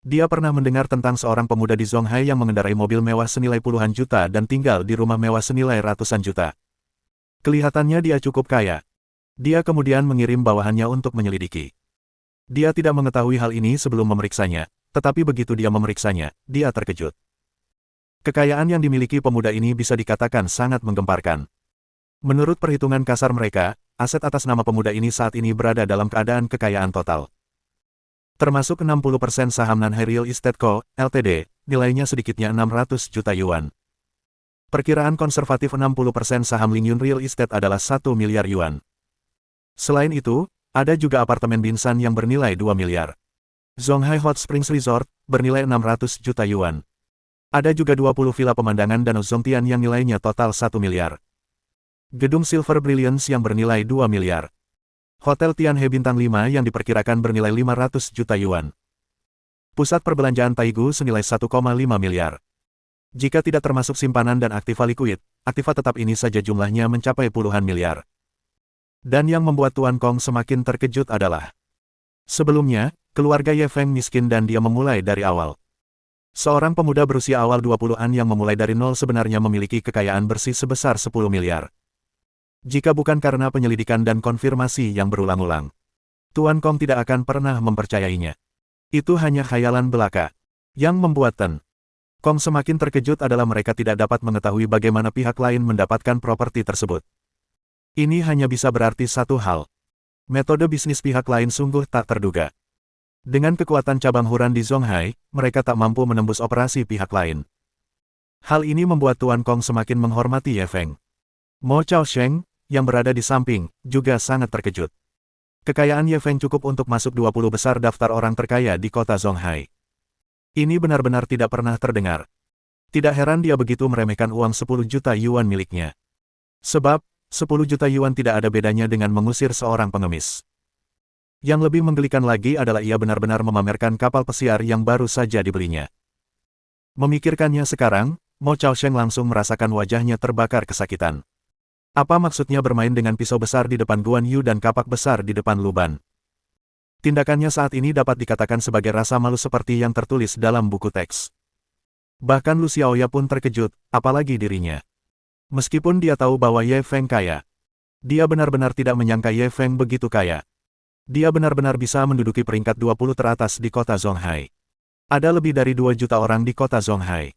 Speaker 1: Dia pernah mendengar tentang seorang pemuda di Zonghai yang mengendarai mobil mewah senilai puluhan juta dan tinggal di rumah mewah senilai ratusan juta. Kelihatannya dia cukup kaya. Dia kemudian mengirim bawahannya untuk menyelidiki. Dia tidak mengetahui hal ini sebelum memeriksanya, tetapi begitu dia memeriksanya, dia terkejut. Kekayaan yang dimiliki pemuda ini bisa dikatakan sangat menggemparkan. Menurut perhitungan kasar mereka, aset atas nama pemuda ini saat ini berada dalam keadaan kekayaan total. Termasuk 60% saham Nanhai Real Estate Co., Ltd., nilainya sedikitnya 600 juta yuan. Perkiraan konservatif 60% saham Lingyun Real Estate adalah 1 miliar yuan. Selain itu, ada juga apartemen Binsan yang bernilai 2 miliar. Zonghai Hot Springs Resort, bernilai 600 juta yuan. Ada juga 20 villa pemandangan Danau Zongtian yang nilainya total 1 miliar. Gedung Silver Brilliance yang bernilai 2 miliar. Hotel Tianhe Bintang 5 yang diperkirakan bernilai 500 juta yuan. Pusat perbelanjaan Taigu senilai 1,5 miliar. Jika tidak termasuk simpanan dan aktiva likuid, aktiva tetap ini saja jumlahnya mencapai puluhan miliar. Dan yang membuat Tuan Kong semakin terkejut adalah, sebelumnya, keluarga Ye Feng miskin dan dia memulai dari awal. Seorang pemuda berusia awal 20-an yang memulai dari nol sebenarnya memiliki kekayaan bersih sebesar 10 miliar. Jika bukan karena penyelidikan dan konfirmasi yang berulang-ulang, Tuan Kong tidak akan pernah mempercayainya. Itu hanya khayalan belaka. Yang membuat Ten Kong semakin terkejut adalah mereka tidak dapat mengetahui bagaimana pihak lain mendapatkan properti tersebut. Ini hanya bisa berarti satu hal. Metode bisnis pihak lain sungguh tak terduga. Dengan kekuatan cabang Huran di Zonghai, mereka tak mampu menembus operasi pihak lain. Hal ini membuat Tuan Kong semakin menghormati Ye Feng. Mo Chaosheng, yang berada di samping, juga sangat terkejut. Kekayaan Ye Feng cukup untuk masuk 20 besar daftar orang terkaya di kota Zonghai. Ini benar-benar tidak pernah terdengar. Tidak heran dia begitu meremehkan uang 10 juta yuan miliknya. Sebab, 10 juta yuan tidak ada bedanya dengan mengusir seorang pengemis. Yang lebih menggelikan lagi adalah ia benar-benar memamerkan kapal pesiar yang baru saja dibelinya. Memikirkannya sekarang, Mo Chaosheng langsung merasakan wajahnya terbakar kesakitan. Apa maksudnya bermain dengan pisau besar di depan Guan Yu dan kapak besar di depan Luban? Tindakannya saat ini dapat dikatakan sebagai rasa malu seperti yang tertulis dalam buku teks. Bahkan Lu Xiaoya pun terkejut, apalagi dirinya. Meskipun dia tahu bahwa Ye Feng kaya, dia benar-benar tidak menyangka Ye Feng begitu kaya. Dia benar-benar bisa menduduki peringkat 20 teratas di kota Zonghai. Ada lebih dari 2 juta orang di kota Zonghai.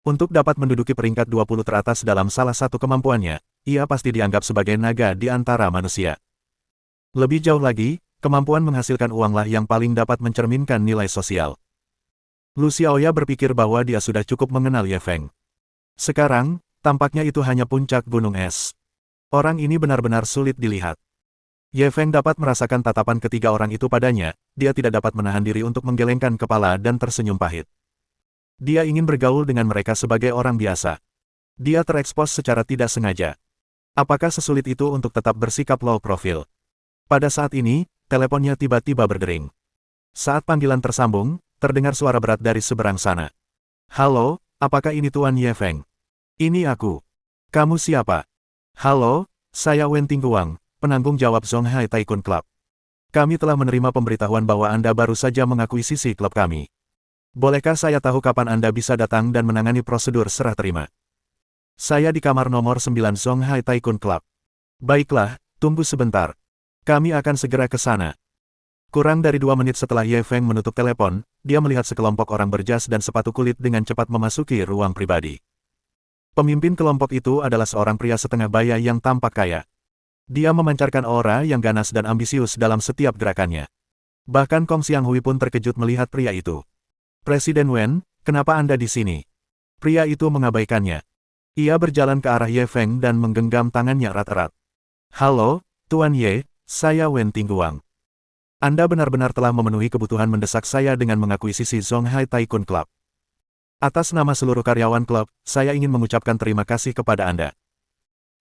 Speaker 1: Untuk dapat menduduki peringkat 20 teratas dalam salah satu kemampuannya, ia pasti dianggap sebagai naga di antara manusia. Lebih jauh lagi, kemampuan menghasilkan uanglah yang paling dapat mencerminkan nilai sosial. Lu Xiaoya berpikir bahwa dia sudah cukup mengenal Ye Feng. Sekarang, tampaknya itu hanya puncak gunung es. Orang ini benar-benar sulit dilihat. Ye Feng dapat merasakan tatapan ketiga orang itu padanya, dia tidak dapat menahan diri untuk menggelengkan kepala dan tersenyum pahit. Dia ingin bergaul dengan mereka sebagai orang biasa. Dia terekspos secara tidak sengaja. Apakah sesulit itu untuk tetap bersikap low profile? Pada saat ini, teleponnya tiba-tiba berdering. Saat panggilan tersambung, terdengar suara berat dari seberang sana. Halo, apakah ini Tuan Ye Feng? Ini aku. Kamu siapa? Halo, saya Wen Tingguang, penanggung jawab Zonghai Tycoon Club. Kami telah menerima pemberitahuan bahwa Anda baru saja mengakuisisi klub kami. Bolehkah saya tahu kapan Anda bisa datang dan menangani prosedur serah terima? Saya di kamar nomor 9 Zonghai Tycoon Club. Baiklah, tunggu sebentar. Kami akan segera ke sana. Kurang dari 2 menit setelah Ye Feng menutup telepon, dia melihat sekelompok orang berjas dan sepatu kulit dengan cepat memasuki ruang pribadi. Pemimpin kelompok itu adalah seorang pria setengah baya yang tampak kaya. Dia memancarkan aura yang ganas dan ambisius dalam setiap gerakannya. Bahkan Kong Xianghui pun terkejut melihat pria itu. Presiden Wen, kenapa Anda di sini? Pria itu mengabaikannya. Ia berjalan ke arah Ye Feng dan menggenggam tangannya erat-erat. Halo, Tuan Ye, saya Wen Tingguang. Anda benar-benar telah memenuhi kebutuhan mendesak saya dengan mengakuisisi Zonghai Tycoon Club. Atas nama seluruh karyawan klub, saya ingin mengucapkan terima kasih kepada Anda.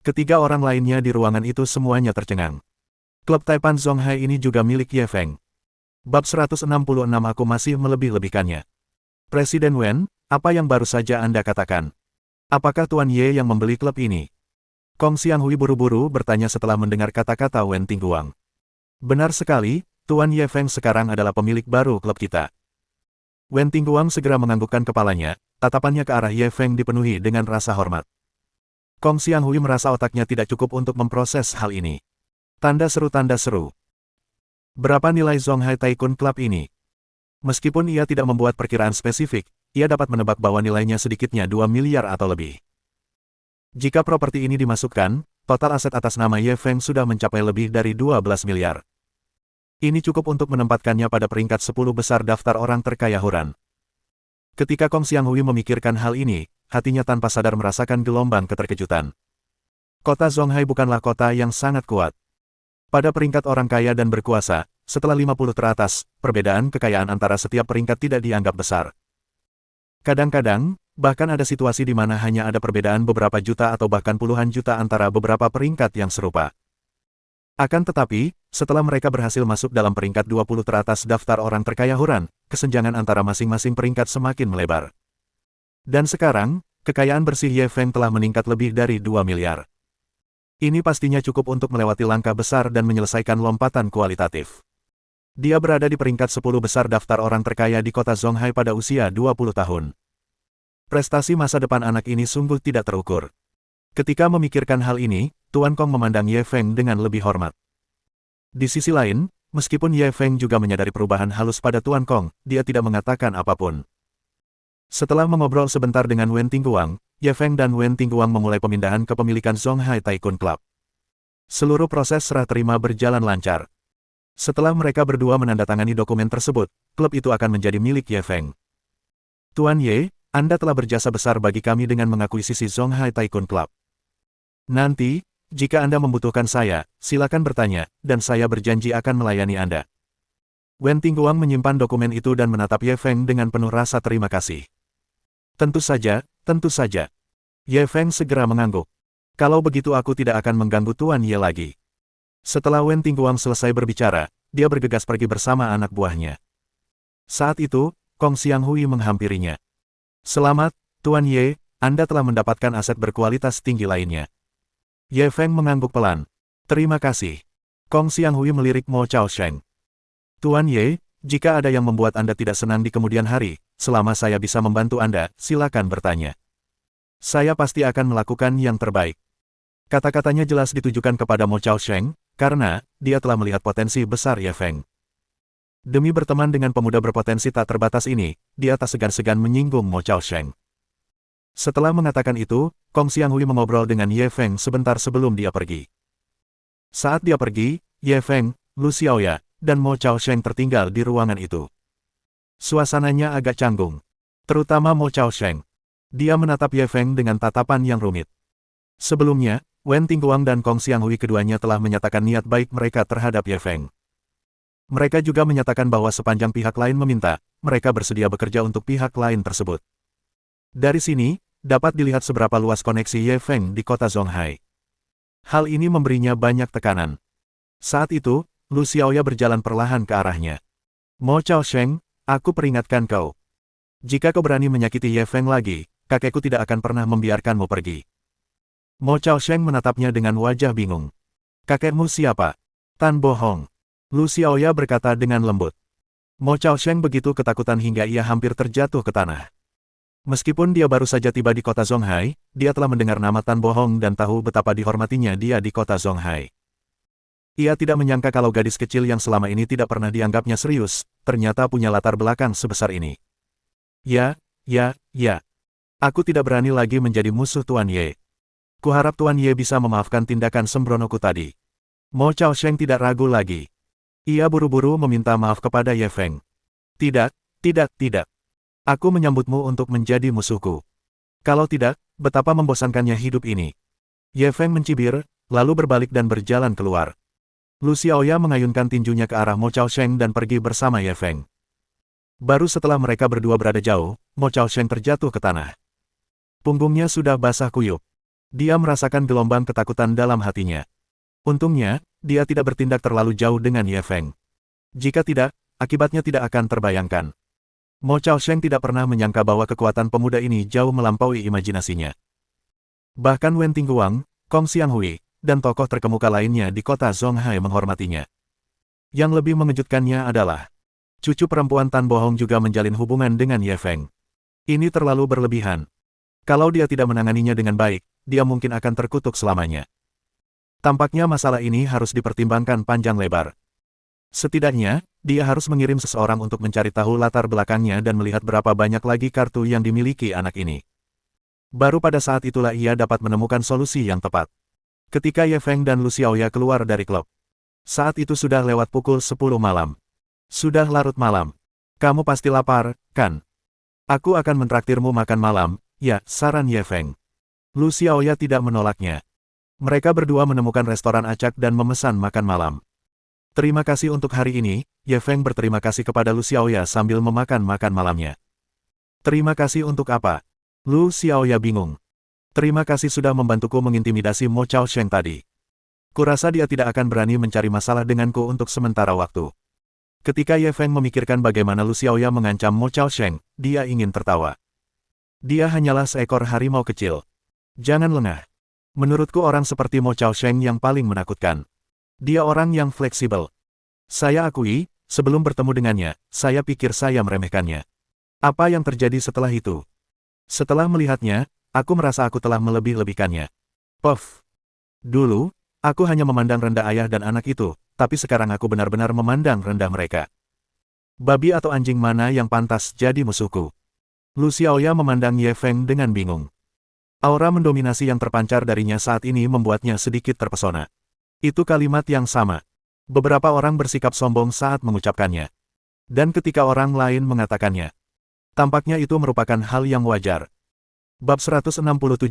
Speaker 1: Ketiga orang lainnya di ruangan itu semuanya tercengang. Klub Taipan Zonghai ini juga milik Ye Feng. Bab 166 aku masih melebih-lebihkannya. Presiden Wen, apa yang baru saja Anda katakan? Apakah Tuan Ye yang membeli klub ini? Kong Xianghui buru-buru bertanya setelah mendengar kata-kata Wen Tingguang. Benar sekali, Tuan Ye Feng sekarang adalah pemilik baru klub kita. Wen Tingguang segera menganggukkan kepalanya, tatapannya ke arah Ye Feng dipenuhi dengan rasa hormat. Kong Xianghui merasa otaknya tidak cukup untuk memproses hal ini. Tanda seru tanda seru. Berapa nilai Zonghai Tycoon Club ini? Meskipun ia tidak membuat perkiraan spesifik, ia dapat menebak bahwa nilainya sedikitnya 2 miliar atau lebih. Jika properti ini dimasukkan, total aset atas nama Ye Feng sudah mencapai lebih dari 12 miliar. Ini cukup untuk menempatkannya pada peringkat 10 besar daftar orang terkaya Huran. Ketika Kong Xianghui memikirkan hal ini, hatinya tanpa sadar merasakan gelombang keterkejutan. Kota Zonghai bukanlah kota yang sangat kuat. Pada peringkat orang kaya dan berkuasa, setelah 50 teratas, perbedaan kekayaan antara setiap peringkat tidak dianggap besar. Kadang-kadang, bahkan ada situasi di mana hanya ada perbedaan beberapa juta atau bahkan puluhan juta antara beberapa peringkat yang serupa. Akan tetapi, setelah mereka berhasil masuk dalam peringkat 20 teratas daftar orang terkaya Huran, kesenjangan antara masing-masing peringkat semakin melebar. Dan sekarang, kekayaan bersih Ye Feng telah meningkat lebih dari 2 miliar. Ini pastinya cukup untuk melewati langkah besar dan menyelesaikan lompatan kualitatif. Dia berada di peringkat 10 besar daftar orang terkaya di kota Zonghai pada usia 20 tahun. Prestasi masa depan anak ini sungguh tidak terukur. Ketika memikirkan hal ini, Tuan Kong memandang Ye Feng dengan lebih hormat. Di sisi lain, meskipun Ye Feng juga menyadari perubahan halus pada Tuan Kong, dia tidak mengatakan apapun. Setelah mengobrol sebentar dengan Wen Tingguang, Ye Feng dan Wen Tingguang memulai pemindahan kepemilikan Zonghai Tycoon Club. Seluruh proses serah terima berjalan lancar. Setelah mereka berdua menandatangani dokumen tersebut, klub itu akan menjadi milik Ye Feng. Tuan Ye, Anda telah berjasa besar bagi kami dengan mengakuisisi Zonghai Tycoon Club. Nanti, jika Anda membutuhkan saya, silakan bertanya, dan saya berjanji akan melayani Anda. Wen Tingguang menyimpan dokumen itu dan menatap Ye Feng dengan penuh rasa terima kasih. Tentu saja, tentu saja. Ye Feng segera mengangguk. Kalau begitu aku tidak akan mengganggu Tuan Ye lagi. Setelah Wen Tingguang selesai berbicara, dia bergegas pergi bersama anak buahnya. Saat itu, Kong Xianghui menghampirinya. Selamat, Tuan Ye, Anda telah mendapatkan aset berkualitas tinggi lainnya. Ye Feng mengangguk pelan. Terima kasih. Kong Xianghui melirik Mo Chaosheng. Tuan Ye, jika ada yang membuat Anda tidak senang di kemudian hari, selama saya bisa membantu Anda, silakan bertanya. Saya pasti akan melakukan yang terbaik. Kata-katanya jelas ditujukan kepada Mo Chaosheng, karena dia telah melihat potensi besar Ye Feng. Demi berteman dengan pemuda berpotensi tak terbatas ini, dia tak segan-segan menyinggung Mo Chaosheng. Setelah mengatakan itu, Kong Xianghui mengobrol dengan Ye Feng sebentar sebelum dia pergi. Saat dia pergi, Ye Feng, Lu Xiaoya, dan Mo Chaosheng tertinggal di ruangan itu. Suasananya agak canggung. Terutama Mo Chaosheng. Dia menatap Ye Feng dengan tatapan yang rumit. Sebelumnya, Wen Tingguang dan Kong Xianghui keduanya telah menyatakan niat baik mereka terhadap Ye Feng. Mereka juga menyatakan bahwa sepanjang pihak lain meminta, mereka bersedia bekerja untuk pihak lain tersebut. Dari sini, dapat dilihat seberapa luas koneksi Ye Feng di kota Zonghai. Hal ini memberinya banyak tekanan. Saat itu, Lu Xiaoya berjalan perlahan ke arahnya. Mo Chaosheng, aku peringatkan kau. Jika kau berani menyakiti Ye Feng lagi, kakekku tidak akan pernah membiarkanmu pergi. Mo Chaosheng menatapnya dengan wajah bingung. Kakekmu siapa? Tan Bohong. Lu Xiaoya berkata dengan lembut. Mo Chaosheng begitu ketakutan hingga ia hampir terjatuh ke tanah. Meskipun dia baru saja tiba di kota Zonghai, dia telah mendengar nama Tan Bohong dan tahu betapa dihormatinya dia di kota Zonghai. Ia tidak menyangka kalau gadis kecil yang selama ini tidak pernah dianggapnya serius, ternyata punya latar belakang sebesar ini. Ya. Aku tidak berani lagi menjadi musuh Tuan Ye. Kuharap Tuan Ye bisa memaafkan tindakan sembronoku tadi. Mo Chaosheng tidak ragu lagi. Ia buru-buru meminta maaf kepada Ye Feng. Tidak. Aku menyambutmu untuk menjadi musuhku. Kalau tidak, betapa membosankannya hidup ini. Ye Feng mencibir, lalu berbalik dan berjalan keluar. Lu Xiaoya mengayunkan tinjunya ke arah Mo Chaosheng dan pergi bersama Ye Feng. Baru setelah mereka berdua berada jauh, Mo Chaosheng terjatuh ke tanah. Punggungnya sudah basah kuyup. Dia merasakan gelombang ketakutan dalam hatinya. Untungnya, dia tidak bertindak terlalu jauh dengan Ye Feng. Jika tidak, akibatnya tidak akan terbayangkan. Mo Chaosheng tidak pernah menyangka bahwa kekuatan pemuda ini jauh melampaui imajinasinya. Bahkan Wen Tingguang, Kong Xianghui, dan tokoh terkemuka lainnya di kota Zonghai menghormatinya. Yang lebih mengejutkannya adalah, Cucu perempuan Tan Bohong juga menjalin hubungan dengan Ye Feng. Ini terlalu berlebihan. Kalau dia tidak menanganinya dengan baik, dia mungkin akan terkutuk selamanya. Tampaknya masalah ini harus dipertimbangkan panjang lebar. Setidaknya, dia harus mengirim seseorang untuk mencari tahu latar belakangnya dan melihat berapa banyak lagi kartu yang dimiliki anak ini. Baru pada saat itulah ia dapat menemukan solusi yang tepat. Ketika Ye Feng dan Lu Xiaoya keluar dari klub. Saat itu sudah lewat pukul 10 malam. Sudah larut malam. Kamu pasti lapar, kan? Aku akan mentraktirmu makan malam, ya, saran Ye Feng. Lu Xiaoya tidak menolaknya. Mereka berdua menemukan restoran acak dan memesan makan malam. Terima kasih untuk hari ini, Ye Feng berterima kasih kepada Lu Xiaoya sambil memakan makan malamnya. Terima kasih untuk apa? Lu Xiaoya bingung. Terima kasih sudah membantuku mengintimidasi Mo Chaosheng tadi. Kurasa dia tidak akan berani mencari masalah denganku untuk sementara waktu. Ketika Ye Feng memikirkan bagaimana Lu Xiaoya mengancam Mo Chaosheng, dia ingin tertawa. Dia hanyalah seekor harimau kecil. Jangan lengah. Menurutku orang seperti Mo Chaosheng yang paling menakutkan. Dia orang yang fleksibel. Saya akui, sebelum bertemu dengannya, saya pikir saya meremehkannya. Apa yang terjadi setelah itu? Setelah melihatnya, aku merasa aku telah melebih-lebihkannya. Puff. Dulu, aku hanya memandang rendah ayah dan anak itu, tapi sekarang aku benar-benar memandang rendah mereka. Babi atau anjing mana yang pantas jadi musuhku? Lu Xiaoya memandang Ye Feng dengan bingung. Aura mendominasi yang terpancar darinya saat ini membuatnya sedikit terpesona. Itu kalimat yang sama. Beberapa orang bersikap sombong saat mengucapkannya. Dan ketika orang lain mengatakannya. Tampaknya itu merupakan hal yang wajar. Bab 167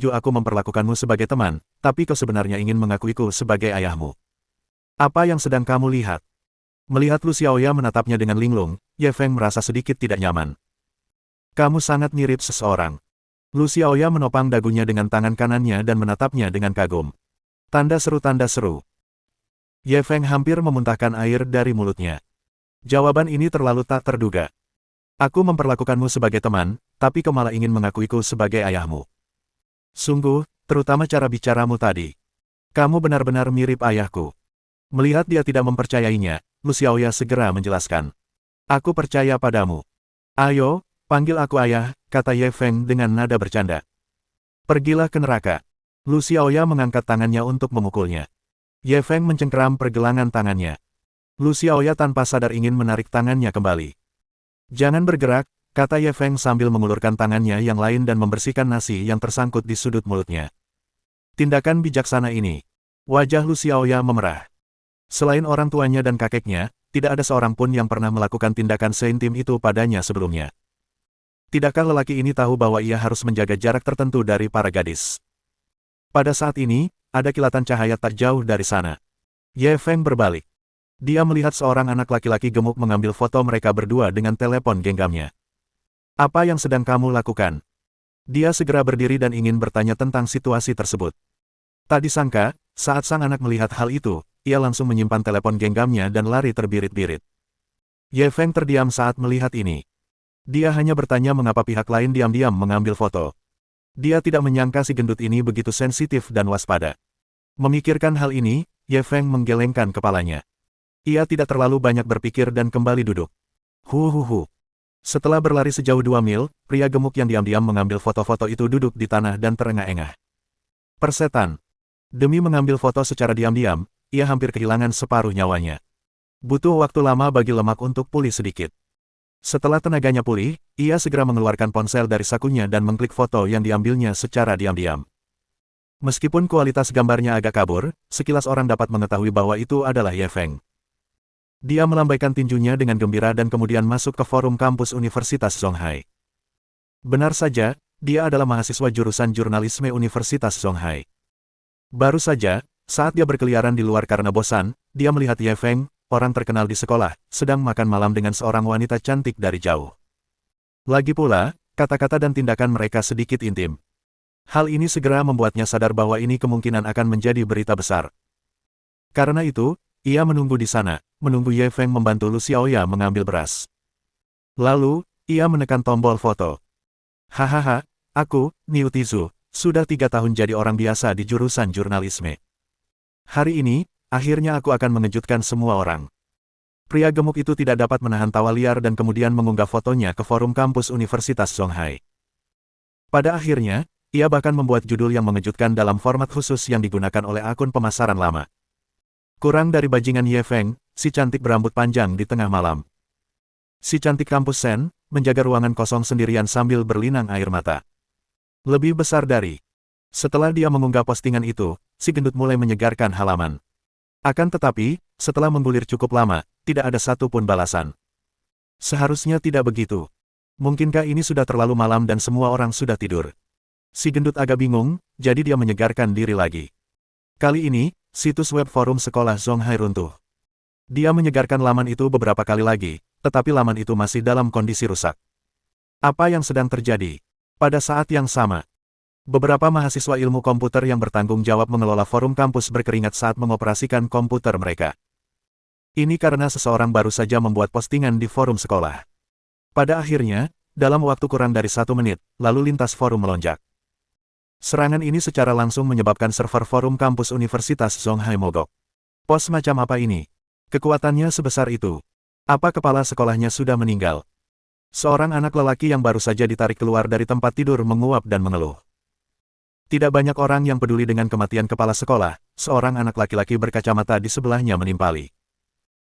Speaker 1: Aku memperlakukanmu sebagai teman, tapi kau sebenarnya ingin mengakuiku sebagai ayahmu. Apa yang sedang kamu lihat? Melihat Lu Xiaoya menatapnya dengan linglung, Ye Feng merasa sedikit tidak nyaman. Kamu sangat mirip seseorang. Lu Xiaoya menopang dagunya dengan tangan kanannya dan menatapnya dengan kagum. Tanda seru, tanda seru. Ye Feng hampir memuntahkan air dari mulutnya. Jawaban ini terlalu tak terduga. Aku memperlakukanmu sebagai teman, tapi kau malah ingin mengakuiku sebagai ayahmu. Sungguh, terutama cara bicaramu tadi. Kamu benar-benar mirip ayahku. Melihat dia tidak mempercayainya, Lu Xiaoya segera menjelaskan. Aku percaya padamu. Ayo, panggil aku ayah, kata Ye Feng dengan nada bercanda. Pergilah ke neraka. Lu Xiaoya mengangkat tangannya untuk memukulnya. Ye Feng mencengkeram pergelangan tangannya. Lu Xiaoya tanpa sadar ingin menarik tangannya kembali. Jangan bergerak, kata Ye Feng sambil mengulurkan tangannya yang lain dan membersihkan nasi yang tersangkut di sudut mulutnya. Tindakan bijaksana ini. Wajah Lu Xiaoya memerah. Selain orang tuanya dan kakeknya, tidak ada seorang pun yang pernah melakukan tindakan seintim itu padanya sebelumnya. Tidakkah lelaki ini tahu bahwa ia harus menjaga jarak tertentu dari para gadis? Pada saat ini, ada kilatan cahaya tak jauh dari sana. Ye Feng berbalik. Dia melihat seorang anak laki-laki gemuk mengambil foto mereka berdua dengan telepon genggamnya. Apa yang sedang kamu lakukan? Dia segera berdiri dan ingin bertanya tentang situasi tersebut. Tak disangka, saat sang anak melihat hal itu, ia langsung menyimpan telepon genggamnya dan lari terbirit-birit. Ye Feng terdiam saat melihat ini. Dia hanya bertanya mengapa pihak lain diam-diam mengambil foto. Dia tidak menyangka si gendut ini begitu sensitif dan waspada. Memikirkan hal ini, Ye Feng menggelengkan kepalanya. Ia tidak terlalu banyak berpikir dan kembali duduk. Huhuhu. Setelah berlari sejauh 2 mil, pria gemuk yang diam-diam mengambil foto-foto itu duduk di tanah dan terengah-engah. Persetan. Demi mengambil foto secara diam-diam, ia hampir kehilangan separuh nyawanya. Butuh waktu lama bagi lemak untuk pulih sedikit. Setelah tenaganya pulih, ia segera mengeluarkan ponsel dari sakunya dan mengklik foto yang diambilnya secara diam-diam. Meskipun kualitas gambarnya agak kabur, sekilas orang dapat mengetahui bahwa itu adalah Ye Feng. Dia melambaikan tinjunya dengan gembira dan kemudian masuk ke forum kampus Universitas Zonghai. Benar saja, dia adalah mahasiswa jurusan jurnalisme Universitas Zonghai. Baru saja, saat dia berkeliaran di luar karena bosan, dia melihat Ye Feng, orang terkenal di sekolah, sedang makan malam dengan seorang wanita cantik dari jauh. Lagi pula, kata-kata dan tindakan mereka sedikit intim. Hal ini segera membuatnya sadar bahwa ini kemungkinan akan menjadi berita besar. Karena itu, ia menunggu di sana, menunggu Ye Feng membantu Lu Xiaoya mengambil beras. Lalu, ia menekan tombol foto. Hahaha, aku, Niu Tizu, sudah 3 tahun jadi orang biasa di jurusan jurnalisme. Hari ini, akhirnya aku akan mengejutkan semua orang. Pria gemuk itu tidak dapat menahan tawa liar dan kemudian mengunggah fotonya ke forum kampus Universitas Songhai. Pada akhirnya, ia bahkan membuat judul yang mengejutkan dalam format khusus yang digunakan oleh akun pemasaran lama. Kurang dari bajingan Ye Feng, si cantik berambut panjang di tengah malam. Si cantik kampus Sen, menjaga ruangan kosong sendirian sambil berlinang air mata. Lebih besar dari. Setelah dia mengunggah postingan itu, si gendut mulai menyegarkan halaman. Akan tetapi, setelah menggulir cukup lama, tidak ada satupun balasan. Seharusnya tidak begitu. Mungkinkah ini sudah terlalu malam dan semua orang sudah tidur? Si gendut agak bingung, jadi dia menyegarkan diri lagi. Kali ini, situs web forum sekolah Songhai runtuh. Dia menyegarkan laman itu beberapa kali lagi, tetapi laman itu masih dalam kondisi rusak. Apa yang sedang terjadi? Pada saat yang sama, beberapa mahasiswa ilmu komputer yang bertanggung jawab mengelola forum kampus berkeringat saat mengoperasikan komputer mereka. Ini karena seseorang baru saja membuat postingan di forum sekolah. Pada akhirnya, dalam waktu kurang dari 1 menit, lalu lintas forum melonjak. Serangan ini secara langsung menyebabkan server forum kampus Universitas Songhai mogok. Pos macam apa ini? Kekuatannya sebesar itu. Apa kepala sekolahnya sudah meninggal? Seorang anak lelaki yang baru saja ditarik keluar dari tempat tidur menguap dan mengeluh. Tidak banyak orang yang peduli dengan kematian kepala sekolah, seorang anak laki-laki berkacamata di sebelahnya menimpali.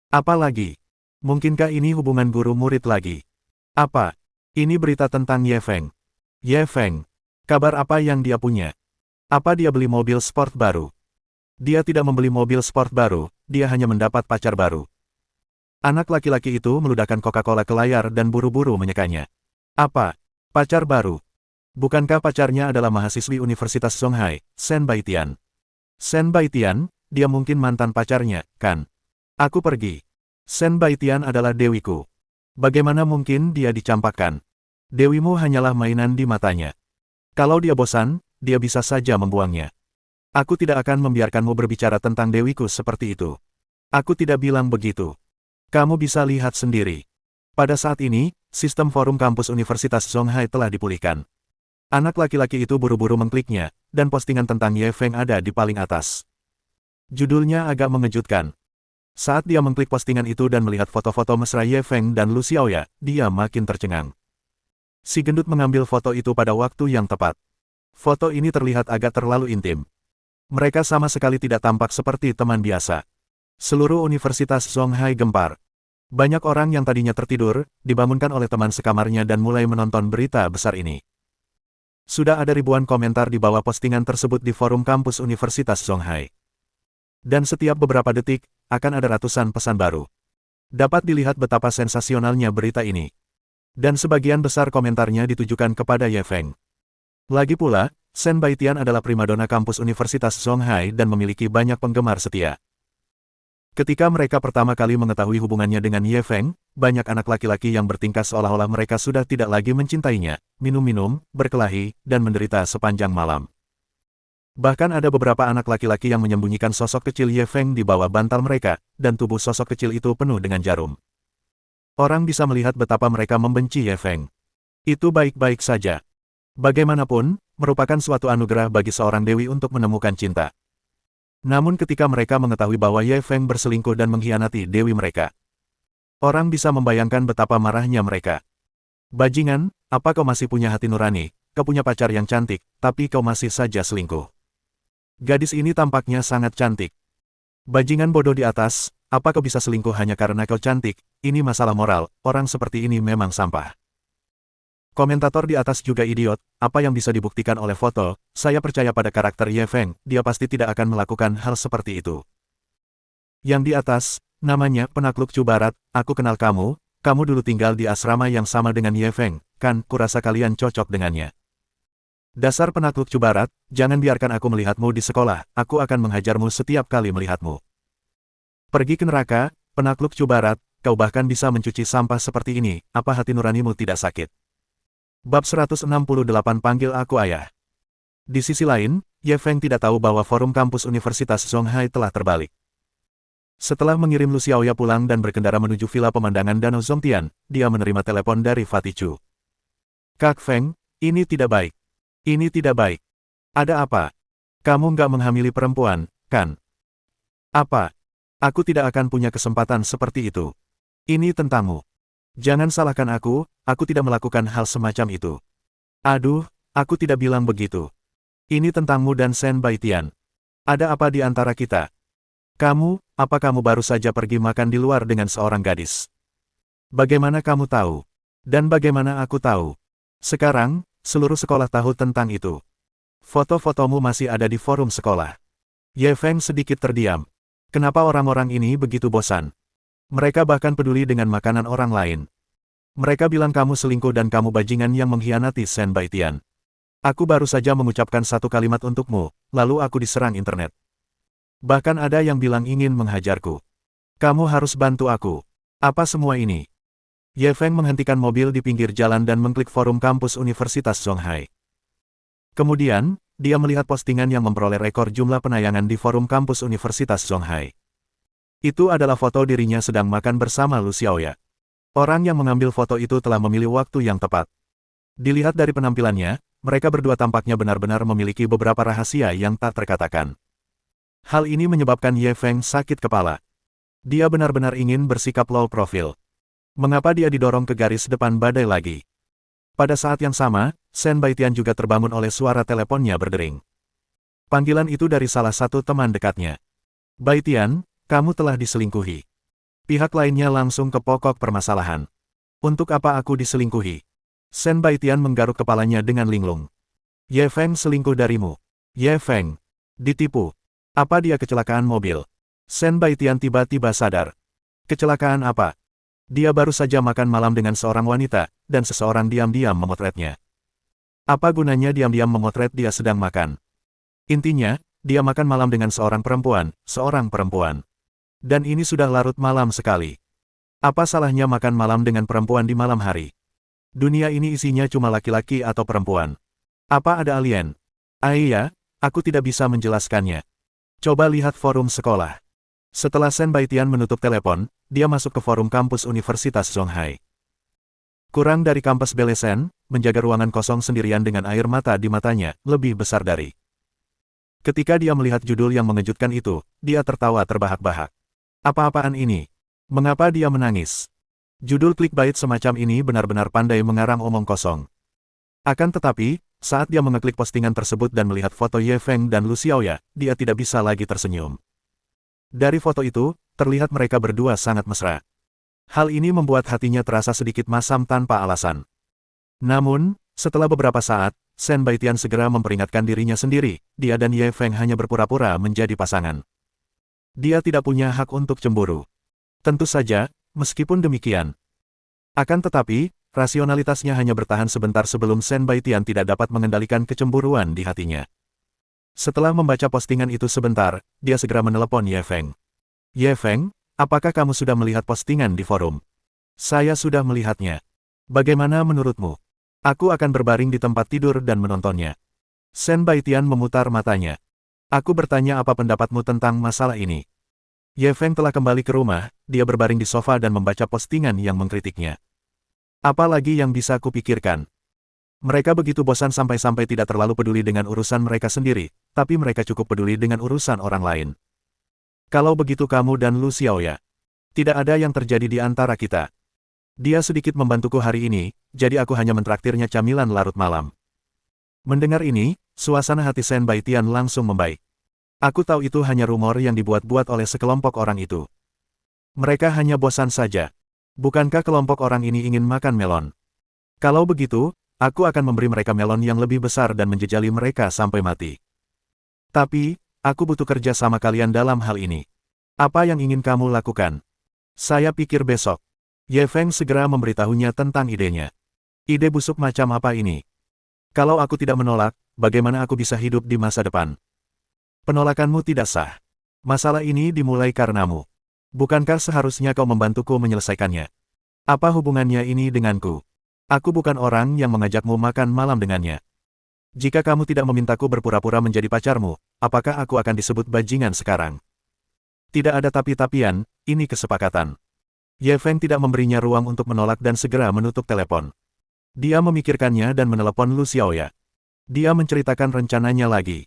Speaker 1: Apalagi, mungkinkah ini hubungan guru-murid lagi? Apa? Ini berita tentang Ye Feng. Ye Feng. Kabar apa yang dia punya? Apa dia beli mobil sport baru? Dia tidak membeli mobil sport baru, dia hanya mendapat pacar baru. Anak laki-laki itu meludahkan Coca-Cola ke layar dan buru-buru menyekanya. Apa? Pacar baru? Bukankah pacarnya adalah mahasiswi Universitas Songhai, Sen Baitian? Sen Baitian, dia mungkin mantan pacarnya, kan? Aku pergi. Sen Baitian adalah dewiku. Bagaimana mungkin dia dicampakkan? Dewimu hanyalah mainan di matanya. Kalau dia bosan, dia bisa saja membuangnya. Aku tidak akan membiarkanmu berbicara tentang dewiku seperti itu. Aku tidak bilang begitu. Kamu bisa lihat sendiri. Pada saat ini, sistem forum kampus Universitas Songhai telah dipulihkan. Anak laki-laki itu buru-buru mengkliknya, dan postingan tentang Ye Feng ada di paling atas. Judulnya agak mengejutkan. Saat dia mengklik postingan itu dan melihat foto-foto mesra Ye Feng dan Lu Xiaoya, dia makin tercengang. Si gendut mengambil foto itu pada waktu yang tepat. Foto ini terlihat agak terlalu intim. Mereka sama sekali tidak tampak seperti teman biasa. Seluruh Universitas Songhai gempar. Banyak orang yang tadinya tertidur, dibangunkan oleh teman sekamarnya dan mulai menonton berita besar ini. Sudah ada ribuan komentar di bawah postingan tersebut di forum kampus Universitas Songhai. Dan setiap beberapa detik, akan ada ratusan pesan baru. Dapat dilihat betapa sensasionalnya berita ini. Dan sebagian besar komentarnya ditujukan kepada Ye Feng. Lagi pula, Sen Baitian adalah primadona kampus Universitas Songhai dan memiliki banyak penggemar setia. Ketika mereka pertama kali mengetahui hubungannya dengan Ye Feng, banyak anak laki-laki yang bertingkah seolah-olah mereka sudah tidak lagi mencintainya, minum-minum, berkelahi, dan menderita sepanjang malam. Bahkan ada beberapa anak laki-laki yang menyembunyikan sosok kecil Ye Feng di bawah bantal mereka, dan tubuh sosok kecil itu penuh dengan jarum. Orang bisa melihat betapa mereka membenci Ye Feng. Itu baik-baik saja. Bagaimanapun, merupakan suatu anugerah bagi seorang dewi untuk menemukan cinta. Namun ketika mereka mengetahui bahwa Ye Feng berselingkuh dan mengkhianati dewi mereka, orang bisa membayangkan betapa marahnya mereka. Bajingan, apa kau masih punya hati nurani? Kau punya pacar yang cantik, tapi kau masih saja selingkuh. Gadis ini tampaknya sangat cantik. Bajingan bodoh di atas, apa kau bisa selingkuh hanya karena kau cantik? Ini masalah moral, orang seperti ini memang sampah. Komentator di atas juga idiot, apa yang bisa dibuktikan oleh foto, saya percaya pada karakter Ye Feng, dia pasti tidak akan melakukan hal seperti itu. Yang di atas, namanya Penakluk Chu Barat, aku kenal kamu, kamu dulu tinggal di asrama yang sama dengan Ye Feng, kan, kurasa kalian cocok dengannya. Dasar Penakluk Chu Barat, jangan biarkan aku melihatmu di sekolah, aku akan menghajarmu setiap kali melihatmu. Pergi ke neraka, Penakluk Chu Barat, kau bahkan bisa mencuci sampah seperti ini, apa hati nuranimu tidak sakit? Bab 168 panggil aku ayah. Di sisi lain, Ye Feng tidak tahu bahwa forum kampus Universitas Songhai telah terbalik. Setelah mengirim Lu Xiaoya pulang dan berkendara menuju villa pemandangan Danau Zongtian, dia menerima telepon dari Fatih Chu. Kak Feng, ini tidak baik. Ini tidak baik. Ada apa? Kamu nggak menghamili perempuan, kan? Apa? Aku tidak akan punya kesempatan seperti itu. Ini tentangmu. Jangan salahkan aku tidak melakukan hal semacam itu. Aduh, aku tidak bilang begitu. Ini tentangmu dan Shen Baitian. Ada apa di antara kita? Apa kamu baru saja pergi makan di luar dengan seorang gadis? Bagaimana kamu tahu? Dan bagaimana aku tahu? Sekarang, seluruh sekolah tahu tentang itu. Foto-fotomu masih ada di forum sekolah. Ye Feng sedikit terdiam. Kenapa orang-orang ini begitu bosan? Mereka bahkan peduli dengan makanan orang lain. Mereka bilang kamu selingkuh dan kamu bajingan yang mengkhianati Shen Baitian. Aku baru saja mengucapkan satu kalimat untukmu, lalu aku diserang internet. Bahkan ada yang bilang ingin menghajarku. Kamu harus bantu aku. Apa semua ini? Ye Feng menghentikan mobil di pinggir jalan dan mengklik forum kampus Universitas Zonghai. Kemudian, dia melihat postingan yang memperoleh rekor jumlah penayangan di forum kampus Universitas Zonghai. Itu adalah foto dirinya sedang makan bersama Lu Xiaoya. Orang yang mengambil foto itu telah memilih waktu yang tepat. Dilihat dari penampilannya, mereka berdua tampaknya benar-benar memiliki beberapa rahasia yang tak terkatakan. Hal ini menyebabkan Ye Feng sakit kepala. Dia benar-benar ingin bersikap low profile. Mengapa dia didorong ke garis depan badai lagi? Pada saat yang sama, Shen Baitian juga terbangun oleh suara teleponnya berdering. Panggilan itu dari salah satu teman dekatnya. Baitian, kamu telah diselingkuhi. Pihak lainnya langsung ke pokok permasalahan. Untuk apa aku diselingkuhi? Shen Baitian menggaruk kepalanya dengan linglung. Ye Feng selingkuh darimu. Ye Feng. Ditipu. Apa dia kecelakaan mobil? Shen Baitian tiba-tiba sadar. Kecelakaan apa? Dia baru saja makan malam dengan seorang wanita, dan seseorang diam-diam memotretnya. Apa gunanya diam-diam memotret dia sedang makan? Intinya, dia makan malam dengan seorang perempuan. Dan ini sudah larut malam sekali. Apa salahnya makan malam dengan perempuan di malam hari? Dunia ini isinya cuma laki-laki atau perempuan. Apa ada alien? Iya, aku tidak bisa menjelaskannya. Coba lihat forum sekolah. Setelah Shen Baitian menutup telepon, dia masuk ke forum kampus Universitas Zonghai. Kurang dari kampus Belesen, menjaga ruangan kosong sendirian dengan air mata di matanya, lebih besar dari. Ketika dia melihat judul yang mengejutkan itu, dia tertawa terbahak-bahak. Apa-apaan ini? Mengapa dia menangis? Judul clickbait semacam ini benar-benar pandai mengarang omong kosong. Akan tetapi, saat dia mengeklik postingan tersebut dan melihat foto Ye Feng dan Lu Xiaoya, dia tidak bisa lagi tersenyum. Dari foto itu, terlihat mereka berdua sangat mesra. Hal ini membuat hatinya terasa sedikit masam tanpa alasan. Namun, setelah beberapa saat, Shen Baitian segera memperingatkan dirinya sendiri, dia dan Ye Feng hanya berpura-pura menjadi pasangan. Dia tidak punya hak untuk cemburu. Tentu saja, meskipun demikian. Akan tetapi, rasionalitasnya hanya bertahan sebentar sebelum Shen Baitian tidak dapat mengendalikan kecemburuan di hatinya. Setelah membaca postingan itu sebentar, dia segera menelepon Ye Feng. Ye Feng, apakah kamu sudah melihat postingan di forum? Saya sudah melihatnya. Bagaimana menurutmu? Aku akan berbaring di tempat tidur dan menontonnya. Shen Baitian memutar matanya. Aku bertanya apa pendapatmu tentang masalah ini. Ye Feng telah kembali ke rumah, dia berbaring di sofa dan membaca postingan yang mengkritiknya. Apa lagi yang bisa kupikirkan? Mereka begitu bosan sampai-sampai tidak terlalu peduli dengan urusan mereka sendiri, tapi mereka cukup peduli dengan urusan orang lain. Kalau begitu kamu dan Lu Xiaoya. Tidak ada yang terjadi di antara kita. Dia sedikit membantuku hari ini, jadi aku hanya mentraktirnya camilan larut malam. Mendengar ini, suasana hati Shen Baitian langsung membaik. Aku tahu itu hanya rumor yang dibuat-buat oleh sekelompok orang itu. Mereka hanya bosan saja. Bukankah kelompok orang ini ingin makan melon? Kalau begitu, aku akan memberi mereka melon yang lebih besar dan menjejali mereka sampai mati. Tapi, aku butuh kerja sama kalian dalam hal ini. Apa yang ingin kamu lakukan? Saya pikir besok. Ye Feng segera memberitahunya tentang idenya. Ide busuk macam apa ini? Kalau aku tidak menolak, bagaimana aku bisa hidup di masa depan? Penolakanmu tidak sah. Masalah ini dimulai karenamu. Bukankah seharusnya kau membantuku menyelesaikannya? Apa hubungannya ini denganku? Aku bukan orang yang mengajakmu makan malam dengannya. Jika kamu tidak memintaku berpura-pura menjadi pacarmu, apakah aku akan disebut bajingan sekarang? Tidak ada tapi-tapian, ini kesepakatan. Ye Feng tidak memberinya ruang untuk menolak dan segera menutup telepon. Dia memikirkannya dan menelepon Lu Xiaoya. Dia menceritakan rencananya lagi.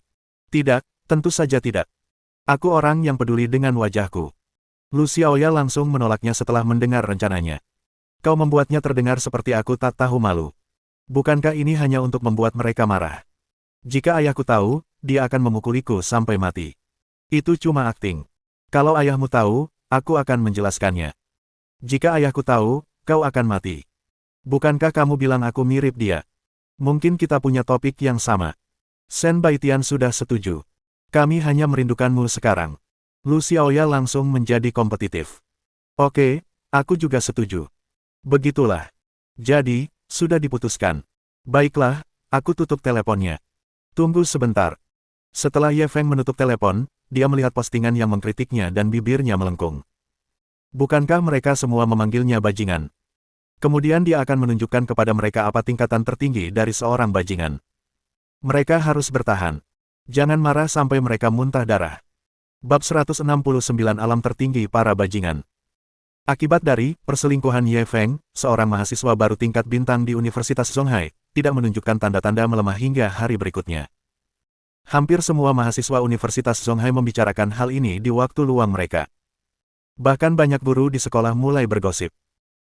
Speaker 1: Tidak, tentu saja tidak. Aku orang yang peduli dengan wajahku. Lu Xiaoya langsung menolaknya setelah mendengar rencananya. Kau membuatnya terdengar seperti aku tak tahu malu. Bukankah ini hanya untuk membuat mereka marah? Jika ayahku tahu, dia akan memukuliku sampai mati. Itu cuma akting. Kalau ayahmu tahu, aku akan menjelaskannya. Jika ayahku tahu, kau akan mati. Bukankah kamu bilang aku mirip dia? Mungkin kita punya topik yang sama. Shen Baitian sudah setuju. Kami hanya merindukanmu sekarang. Lu Xiaoya langsung menjadi kompetitif. Oke, aku juga setuju. Begitulah. Jadi, sudah diputuskan. Baiklah, aku tutup teleponnya. Tunggu sebentar. Setelah Ye Feng menutup telepon, dia melihat postingan yang mengkritiknya dan bibirnya melengkung. Bukankah mereka semua memanggilnya bajingan? Kemudian dia akan menunjukkan kepada mereka apa tingkatan tertinggi dari seorang bajingan. Mereka harus bertahan. Jangan marah sampai mereka muntah darah. Bab 169 Alam Tertinggi Para Bajingan. Akibat dari perselingkuhan Ye Feng, seorang mahasiswa baru tingkat bintang di Universitas Zonghai, tidak menunjukkan tanda-tanda melemah hingga hari berikutnya. Hampir semua mahasiswa Universitas Zonghai membicarakan hal ini di waktu luang mereka. Bahkan banyak guru di sekolah mulai bergosip.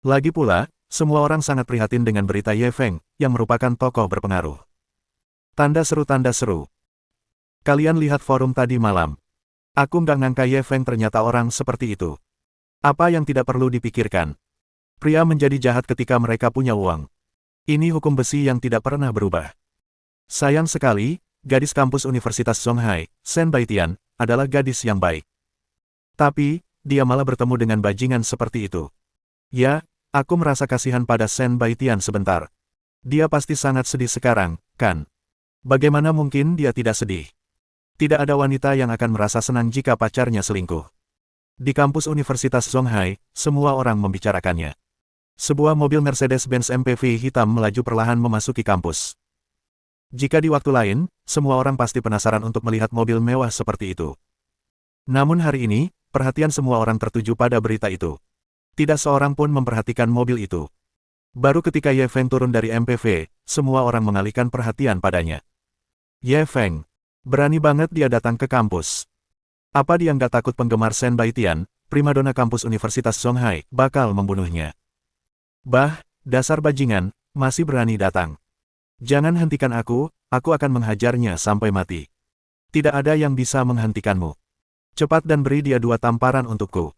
Speaker 1: Lagi pula, semua orang sangat prihatin dengan berita Ye Feng, yang merupakan tokoh berpengaruh. Tanda seru. Kalian lihat forum tadi malam. Aku nggak ngangka Ye Feng ternyata orang seperti itu. Apa yang tidak perlu dipikirkan? Pria menjadi jahat ketika mereka punya uang. Ini hukum besi yang tidak pernah berubah. Sayang sekali, gadis kampus Universitas Zonghai, Shen Baitian, adalah gadis yang baik. Tapi, dia malah bertemu dengan bajingan seperti itu. Ya, aku merasa kasihan pada Shen Baitian sebentar. Dia pasti sangat sedih sekarang, kan? Bagaimana mungkin dia tidak sedih? Tidak ada wanita yang akan merasa senang jika pacarnya selingkuh. Di kampus Universitas Zonghai, semua orang membicarakannya. Sebuah mobil Mercedes-Benz MPV hitam melaju perlahan memasuki kampus. Jika di waktu lain, semua orang pasti penasaran untuk melihat mobil mewah seperti itu. Namun hari ini, perhatian semua orang tertuju pada berita itu. Tidak seorang pun memperhatikan mobil itu. Baru ketika Ye Feng turun dari MPV, semua orang mengalihkan perhatian padanya. Ye Feng. Berani banget dia datang ke kampus. Apa dia nggak takut penggemar Shen Baitian, primadona kampus Universitas Zonghai, bakal membunuhnya? Bah, dasar bajingan, masih berani datang. Jangan hentikan aku akan menghajarnya sampai mati. Tidak ada yang bisa menghentikanmu. Cepat dan beri dia 2 tamparan untukku.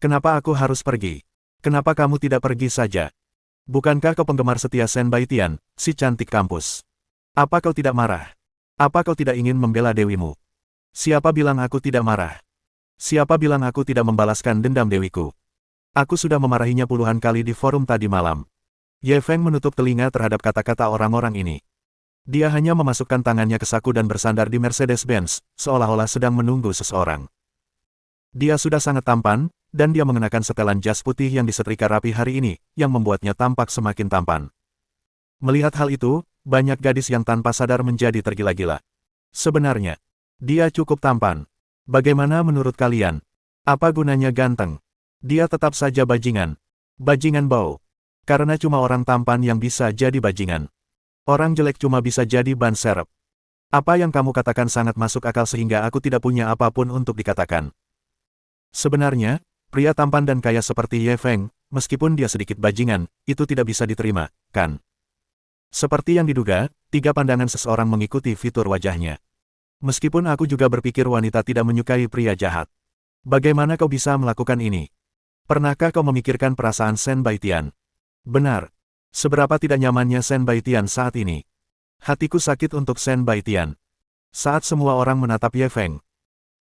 Speaker 1: Kenapa aku harus pergi? Kenapa kamu tidak pergi saja? Bukankah kau penggemar setia Shen Baitian, si cantik kampus? Apa kau tidak marah? Apa kau tidak ingin membela dewimu? Siapa bilang aku tidak marah? Siapa bilang aku tidak membalaskan dendam dewiku? Aku sudah memarahinya puluhan kali di forum tadi malam. Ye Feng menutup telinga terhadap kata-kata orang-orang ini. Dia hanya memasukkan tangannya ke saku dan bersandar di Mercedes-Benz, seolah-olah sedang menunggu seseorang. Dia sudah sangat tampan, dan dia mengenakan setelan jas putih yang disetrika rapi hari ini, yang membuatnya tampak semakin tampan. Melihat hal itu, banyak gadis yang tanpa sadar menjadi tergila-gila. Sebenarnya, dia cukup tampan. Bagaimana menurut kalian? Apa gunanya ganteng? Dia tetap saja bajingan. Bajingan bau. Karena cuma orang tampan yang bisa jadi bajingan. Orang jelek cuma bisa jadi ban serep. Apa yang kamu katakan sangat masuk akal sehingga aku tidak punya apapun untuk dikatakan. Sebenarnya, pria tampan dan kaya seperti Ye Feng, meskipun dia sedikit bajingan, itu tidak bisa diterima, kan? Seperti yang diduga, 3 pandangan seseorang mengikuti fitur wajahnya. Meskipun aku juga berpikir wanita tidak menyukai pria jahat. Bagaimana kau bisa melakukan ini? Pernahkah kau memikirkan perasaan Shen Baitian? Benar. Seberapa tidak nyamannya Shen Baitian saat ini? Hatiku sakit untuk Shen Baitian. Saat semua orang menatap Ye Feng.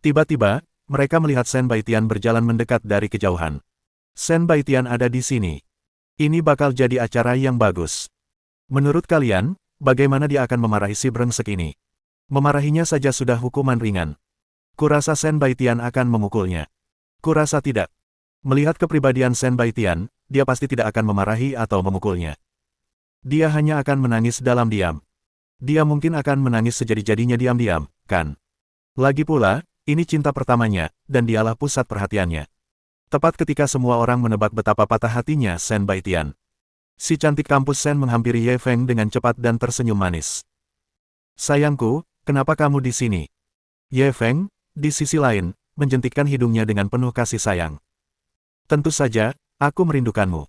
Speaker 1: Tiba-tiba, mereka melihat Shen Baitian berjalan mendekat dari kejauhan. Shen Baitian ada di sini. Ini bakal jadi acara yang bagus. Menurut kalian, bagaimana dia akan memarahi si brengsek ini? Memarahinya saja sudah hukuman ringan. Kurasa Shen Baitian akan memukulnya. Kurasa tidak. Melihat kepribadian Shen Baitian, dia pasti tidak akan memarahi atau memukulnya. Dia hanya akan menangis dalam diam. Dia mungkin akan menangis sejadi-jadinya diam-diam, kan? Lagi pula, ini cinta pertamanya, dan dialah pusat perhatiannya. Tepat ketika semua orang menebak betapa patah hatinya Shen Baitian. Si cantik kampus Shen menghampiri Ye Feng dengan cepat dan tersenyum manis. Sayangku, kenapa kamu di sini? Ye Feng, di sisi lain, menjentikkan hidungnya dengan penuh kasih sayang. Tentu saja, aku merindukanmu.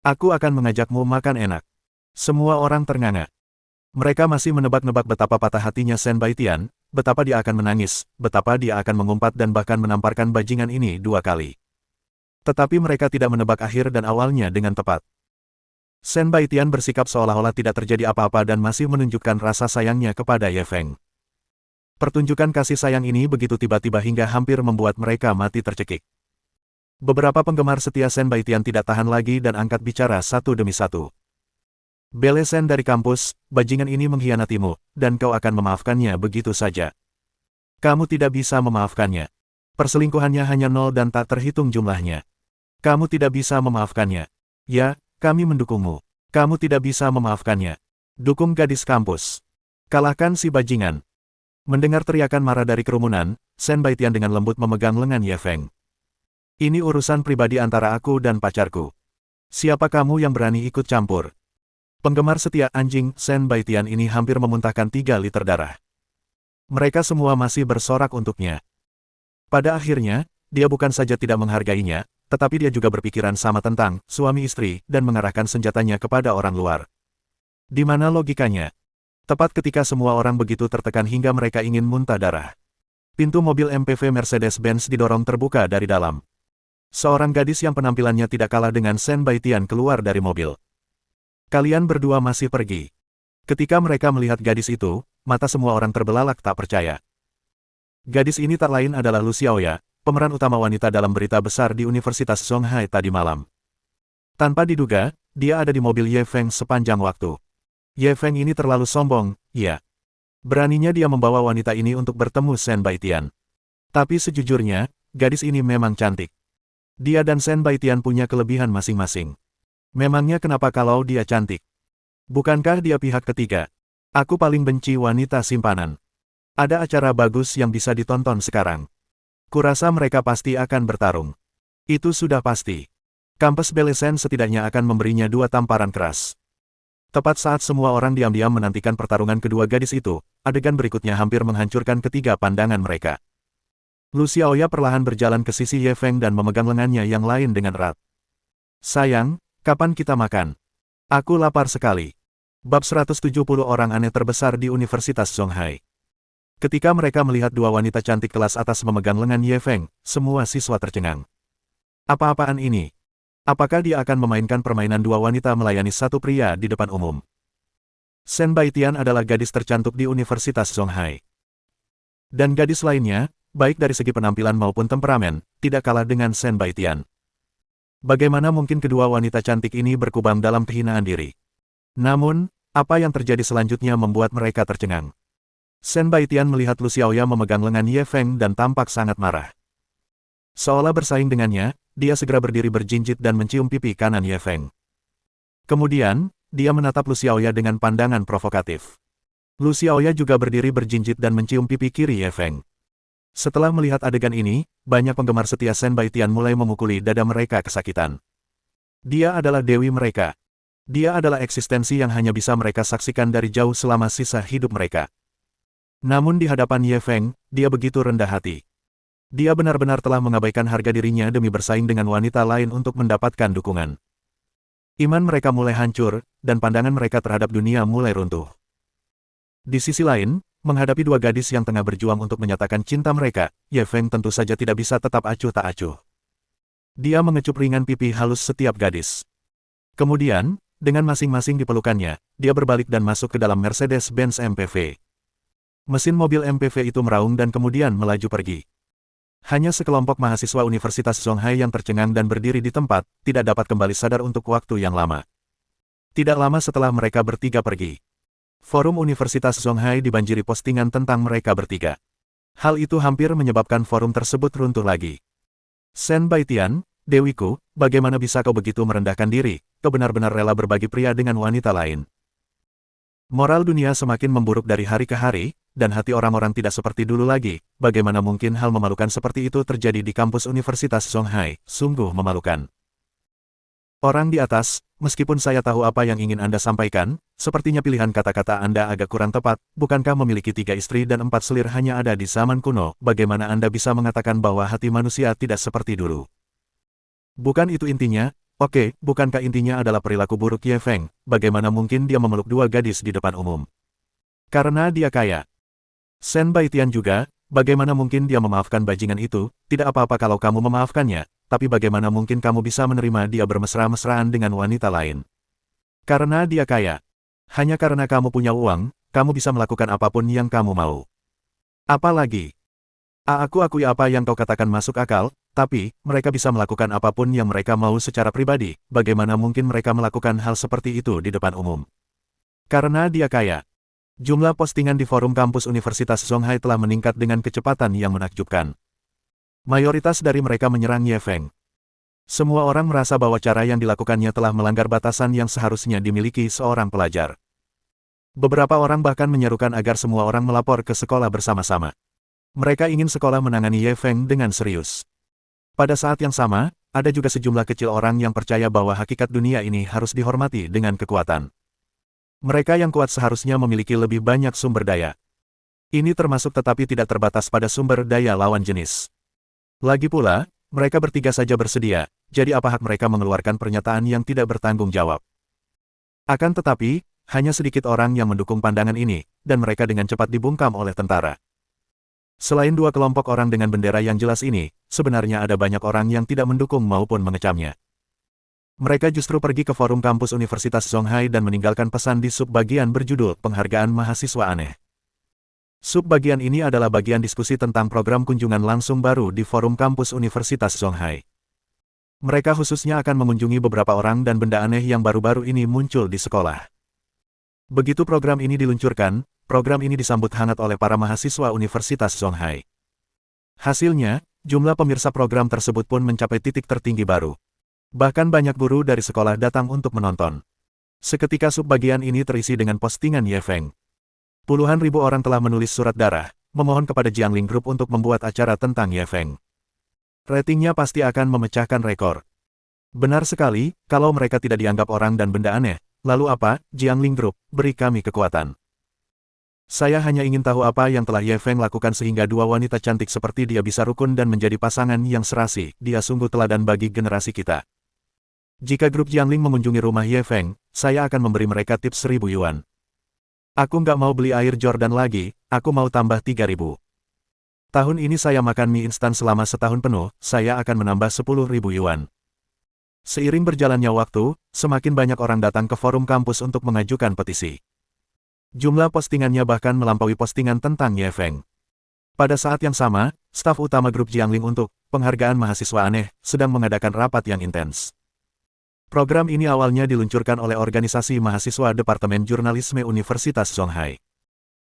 Speaker 1: Aku akan mengajakmu makan enak. Semua orang ternganga. Mereka masih menebak-nebak betapa patah hatinya Shen Baitian, betapa dia akan menangis, betapa dia akan mengumpat dan bahkan menamparkan bajingan ini 2 kali. Tetapi mereka tidak menebak akhir dan awalnya dengan tepat. Shen Baitian bersikap seolah-olah tidak terjadi apa-apa dan masih menunjukkan rasa sayangnya kepada Ye Feng. Pertunjukan kasih sayang ini begitu tiba-tiba hingga hampir membuat mereka mati tercekik. Beberapa penggemar setia Shen Baitian tidak tahan lagi dan angkat bicara satu demi satu. Bele Shen dari kampus, bajingan ini mengkhianatimu, dan kau akan memaafkannya begitu saja. Kamu tidak bisa memaafkannya. Perselingkuhannya hanya 0 dan tak terhitung jumlahnya. Kamu tidak bisa memaafkannya. Ya, kami mendukungmu. Kamu tidak bisa memaafkannya. Dukung gadis kampus. Kalahkan si bajingan. Mendengar teriakan marah dari kerumunan, Shen Baitian dengan lembut memegang lengan Ye Feng. Ini urusan pribadi antara aku dan pacarku. Siapa kamu yang berani ikut campur? Penggemar setia anjing Shen Baitian ini hampir memuntahkan 3 liter darah. Mereka semua masih bersorak untuknya. Pada akhirnya, dia bukan saja tidak menghargainya, tetapi dia juga berpikiran sama tentang suami istri dan mengarahkan senjatanya kepada orang luar. Di mana logikanya? Tepat ketika semua orang begitu tertekan hingga mereka ingin muntah darah. Pintu mobil MPV Mercedes-Benz didorong terbuka dari dalam. Seorang gadis yang penampilannya tidak kalah dengan Shen Baitian keluar dari mobil. Kalian berdua masih pergi. Ketika mereka melihat gadis itu, mata semua orang terbelalak tak percaya. Gadis ini tak lain adalah Lu Xiaoya, pemeran utama wanita dalam berita besar di Universitas Songhai tadi malam. Tanpa diduga, dia ada di mobil Ye Feng sepanjang waktu. Ye Feng ini terlalu sombong, ya. Beraninya dia membawa wanita ini untuk bertemu Shen Baitian. Tapi sejujurnya, gadis ini memang cantik. Dia dan Shen Baitian punya kelebihan masing-masing. Memangnya kenapa kalau dia cantik? Bukankah dia pihak ketiga? Aku paling benci wanita simpanan. Ada acara bagus yang bisa ditonton sekarang. Kurasa mereka pasti akan bertarung. Itu sudah pasti. Kampus Bele Shen setidaknya akan memberinya 2 tamparan keras. Tepat saat semua orang diam-diam menantikan pertarungan kedua gadis itu, adegan berikutnya hampir menghancurkan ketiga pandangan mereka. Lu Xiaoya perlahan berjalan ke sisi Ye Feng dan memegang lengannya yang lain dengan erat. Sayang, kapan kita makan? Aku lapar sekali. Bab 170 orang aneh terbesar di Universitas Songhai. Ketika mereka melihat 2 wanita cantik kelas atas memegang lengan Ye Feng, semua siswa tercengang. Apa-apaan ini? Apakah dia akan memainkan permainan 2 wanita melayani 1 pria di depan umum? Shen Baitian adalah gadis tercantik di Universitas Songhai. Dan gadis lainnya, baik dari segi penampilan maupun temperamen, tidak kalah dengan Shen Baitian. Bagaimana mungkin kedua wanita cantik ini berkubang dalam kehinaan diri? Namun, apa yang terjadi selanjutnya membuat mereka tercengang. Shen Baitian melihat Lu Xiaoya memegang lengan Ye Feng dan tampak sangat marah. Seolah bersaing dengannya, dia segera berdiri berjinjit dan mencium pipi kanan Ye Feng. Kemudian, dia menatap Lu Xiaoya dengan pandangan provokatif. Lu Xiaoya juga berdiri berjinjit dan mencium pipi kiri Ye Feng. Setelah melihat adegan ini, banyak penggemar setia Shen Baitian mulai memukuli dada mereka kesakitan. Dia adalah dewi mereka. Dia adalah eksistensi yang hanya bisa mereka saksikan dari jauh selama sisa hidup mereka. Namun di hadapan Ye Feng, dia begitu rendah hati. Dia benar-benar telah mengabaikan harga dirinya demi bersaing dengan wanita lain untuk mendapatkan dukungan. Iman mereka mulai hancur, dan pandangan mereka terhadap dunia mulai runtuh. Di sisi lain, menghadapi 2 gadis yang tengah berjuang untuk menyatakan cinta mereka, Ye Feng tentu saja tidak bisa tetap acuh tak acuh. Dia mengecup ringan pipi halus setiap gadis. Kemudian, dengan masing-masing dipelukannya, dia berbalik dan masuk ke dalam Mercedes-Benz MPV. Mesin mobil MPV itu meraung dan kemudian melaju pergi. Hanya sekelompok mahasiswa Universitas Songhai yang tercengang dan berdiri di tempat, tidak dapat kembali sadar untuk waktu yang lama. Tidak lama setelah mereka bertiga pergi, forum Universitas Songhai dibanjiri postingan tentang mereka bertiga. Hal itu hampir menyebabkan forum tersebut runtuh lagi. Shen Baitian, dewiku, bagaimana bisa kau begitu merendahkan diri, kau benar-benar rela berbagi pria dengan wanita lain. Moral dunia semakin memburuk dari hari ke hari, dan hati orang-orang tidak seperti dulu lagi. Bagaimana mungkin hal memalukan seperti itu terjadi di kampus Universitas Songhai, sungguh memalukan. Orang di atas, meskipun saya tahu apa yang ingin Anda sampaikan, sepertinya pilihan kata-kata Anda agak kurang tepat. Bukankah memiliki 3 istri dan 4 selir hanya ada di zaman kuno? Bagaimana Anda bisa mengatakan bahwa hati manusia tidak seperti dulu? Bukan itu intinya. Oke, bukankah intinya adalah perilaku buruk Ye Feng? Bagaimana mungkin dia memeluk 2 gadis di depan umum? Karena dia kaya. Shen Baitian juga, bagaimana mungkin dia memaafkan bajingan itu? Tidak apa-apa kalau kamu memaafkannya, tapi bagaimana mungkin kamu bisa menerima dia bermesra-mesraan dengan wanita lain? Karena dia kaya. Hanya karena kamu punya uang, kamu bisa melakukan apapun yang kamu mau. Apalagi, aku akui apa yang kau katakan masuk akal, tapi mereka bisa melakukan apapun yang mereka mau secara pribadi. Bagaimana mungkin mereka melakukan hal seperti itu di depan umum? Karena dia kaya. Jumlah postingan di forum kampus Universitas Songhai telah meningkat dengan kecepatan yang menakjubkan. Mayoritas dari mereka menyerang Ye Feng. Semua orang merasa bahwa cara yang dilakukannya telah melanggar batasan yang seharusnya dimiliki seorang pelajar. Beberapa orang bahkan menyerukan agar semua orang melapor ke sekolah bersama-sama. Mereka ingin sekolah menangani Ye Feng dengan serius. Pada saat yang sama, ada juga sejumlah kecil orang yang percaya bahwa hakikat dunia ini harus dihormati dengan kekuatan. Mereka yang kuat seharusnya memiliki lebih banyak sumber daya. Ini termasuk tetapi tidak terbatas pada sumber daya lawan jenis. Lagi pula, mereka bertiga saja bersedia, jadi apa hak mereka mengeluarkan pernyataan yang tidak bertanggung jawab? Akan tetapi, hanya sedikit orang yang mendukung pandangan ini, dan mereka dengan cepat dibungkam oleh tentara. Selain 2 kelompok orang dengan bendera yang jelas ini, sebenarnya ada banyak orang yang tidak mendukung maupun mengecamnya. Mereka justru pergi ke forum kampus Universitas Songhai dan meninggalkan pesan di subbagian berjudul Penghargaan Mahasiswa Aneh. Subbagian ini adalah bagian diskusi tentang program kunjungan langsung baru di forum kampus Universitas Songhai. Mereka khususnya akan mengunjungi beberapa orang dan benda aneh yang baru-baru ini muncul di sekolah. Begitu program ini diluncurkan, program ini disambut hangat oleh para mahasiswa Universitas Songhai. Hasilnya, jumlah pemirsa program tersebut pun mencapai titik tertinggi baru. Bahkan banyak guru dari sekolah datang untuk menonton. Seketika subbagian ini terisi dengan postingan Ye Feng. Puluhan ribu orang telah menulis surat darah, memohon kepada Jiangling Group untuk membuat acara tentang Ye Feng. Ratingnya pasti akan memecahkan rekor. Benar sekali, kalau mereka tidak dianggap orang dan benda aneh, lalu apa, Jiangling Group, beri kami kekuatan. Saya hanya ingin tahu apa yang telah Ye Feng lakukan sehingga 2 wanita cantik seperti dia bisa rukun dan menjadi pasangan yang serasi. Dia sungguh teladan bagi generasi kita. Jika grup Jiangling mengunjungi rumah Ye Feng, saya akan memberi mereka tips 1000 yuan. Aku nggak mau beli air Jordan lagi, aku mau tambah 3000. Tahun ini saya makan mie instan selama setahun penuh, saya akan menambah 10.000 yuan. Seiring berjalannya waktu, semakin banyak orang datang ke forum kampus untuk mengajukan petisi. Jumlah postingannya bahkan melampaui postingan tentang Ye Feng. Pada saat yang sama, staf utama grup Jiangling untuk Penghargaan Mahasiswa Aneh sedang mengadakan rapat yang intens. Program ini awalnya diluncurkan oleh organisasi mahasiswa Departemen Jurnalisme Universitas Songhai.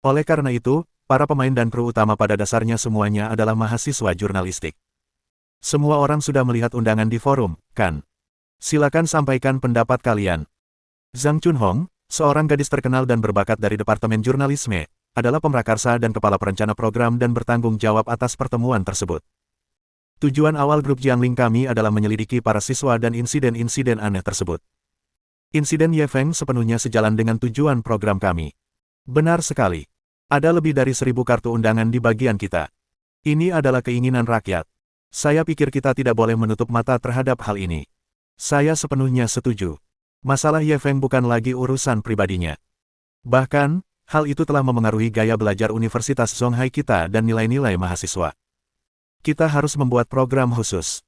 Speaker 1: Oleh karena itu, para pemain dan kru utama pada dasarnya semuanya adalah mahasiswa jurnalistik. Semua orang sudah melihat undangan di forum, kan? Silakan sampaikan pendapat kalian. Zhang Chunhong, seorang gadis terkenal dan berbakat dari Departemen Jurnalisme, adalah pemrakarsa dan kepala perencana program dan bertanggung jawab atas pertemuan tersebut. Tujuan awal grup Jiangling kami adalah menyelidiki para siswa dan insiden-insiden aneh tersebut. Insiden Ye Feng sepenuhnya sejalan dengan tujuan program kami. Benar sekali. Ada lebih dari 1000 kartu undangan di bagian kita. Ini adalah keinginan rakyat. Saya pikir kita tidak boleh menutup mata terhadap hal ini. Saya sepenuhnya setuju. Masalah Ye Feng bukan lagi urusan pribadinya. Bahkan, hal itu telah memengaruhi gaya belajar Universitas Songhai kita dan nilai-nilai mahasiswa. Kita harus membuat program khusus.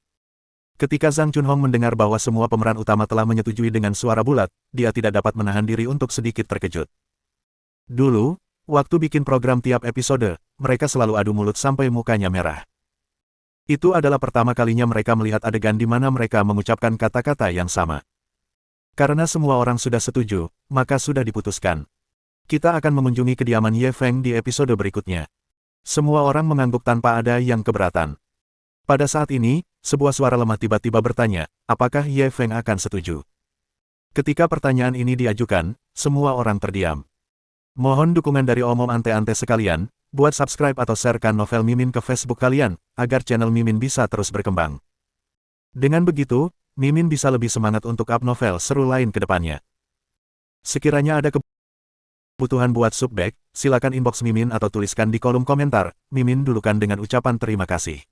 Speaker 1: Ketika Zhang Chunhong mendengar bahwa semua pemeran utama telah menyetujui dengan suara bulat, dia tidak dapat menahan diri untuk sedikit terkejut. Dulu, waktu bikin program tiap episode, mereka selalu adu mulut sampai mukanya merah. Itu adalah pertama kalinya mereka melihat adegan di mana mereka mengucapkan kata-kata yang sama. Karena semua orang sudah setuju, maka sudah diputuskan. Kita akan mengunjungi kediaman Ye Feng di episode berikutnya. Semua orang mengangguk tanpa ada yang keberatan. Pada saat ini, sebuah suara lemah tiba-tiba bertanya, apakah Ye Feng akan setuju? Ketika pertanyaan ini diajukan, semua orang terdiam. Mohon dukungan dari omom ante-ante sekalian, buat subscribe atau sharekan novel Mimin ke Facebook kalian, agar channel Mimin bisa terus berkembang. Dengan begitu, Mimin bisa lebih semangat untuk up novel seru lain ke depannya. Sekiranya ada kebutuhan buat subbag, silakan inbox Mimin atau tuliskan di kolom komentar. Mimin dulukan dengan ucapan terima kasih.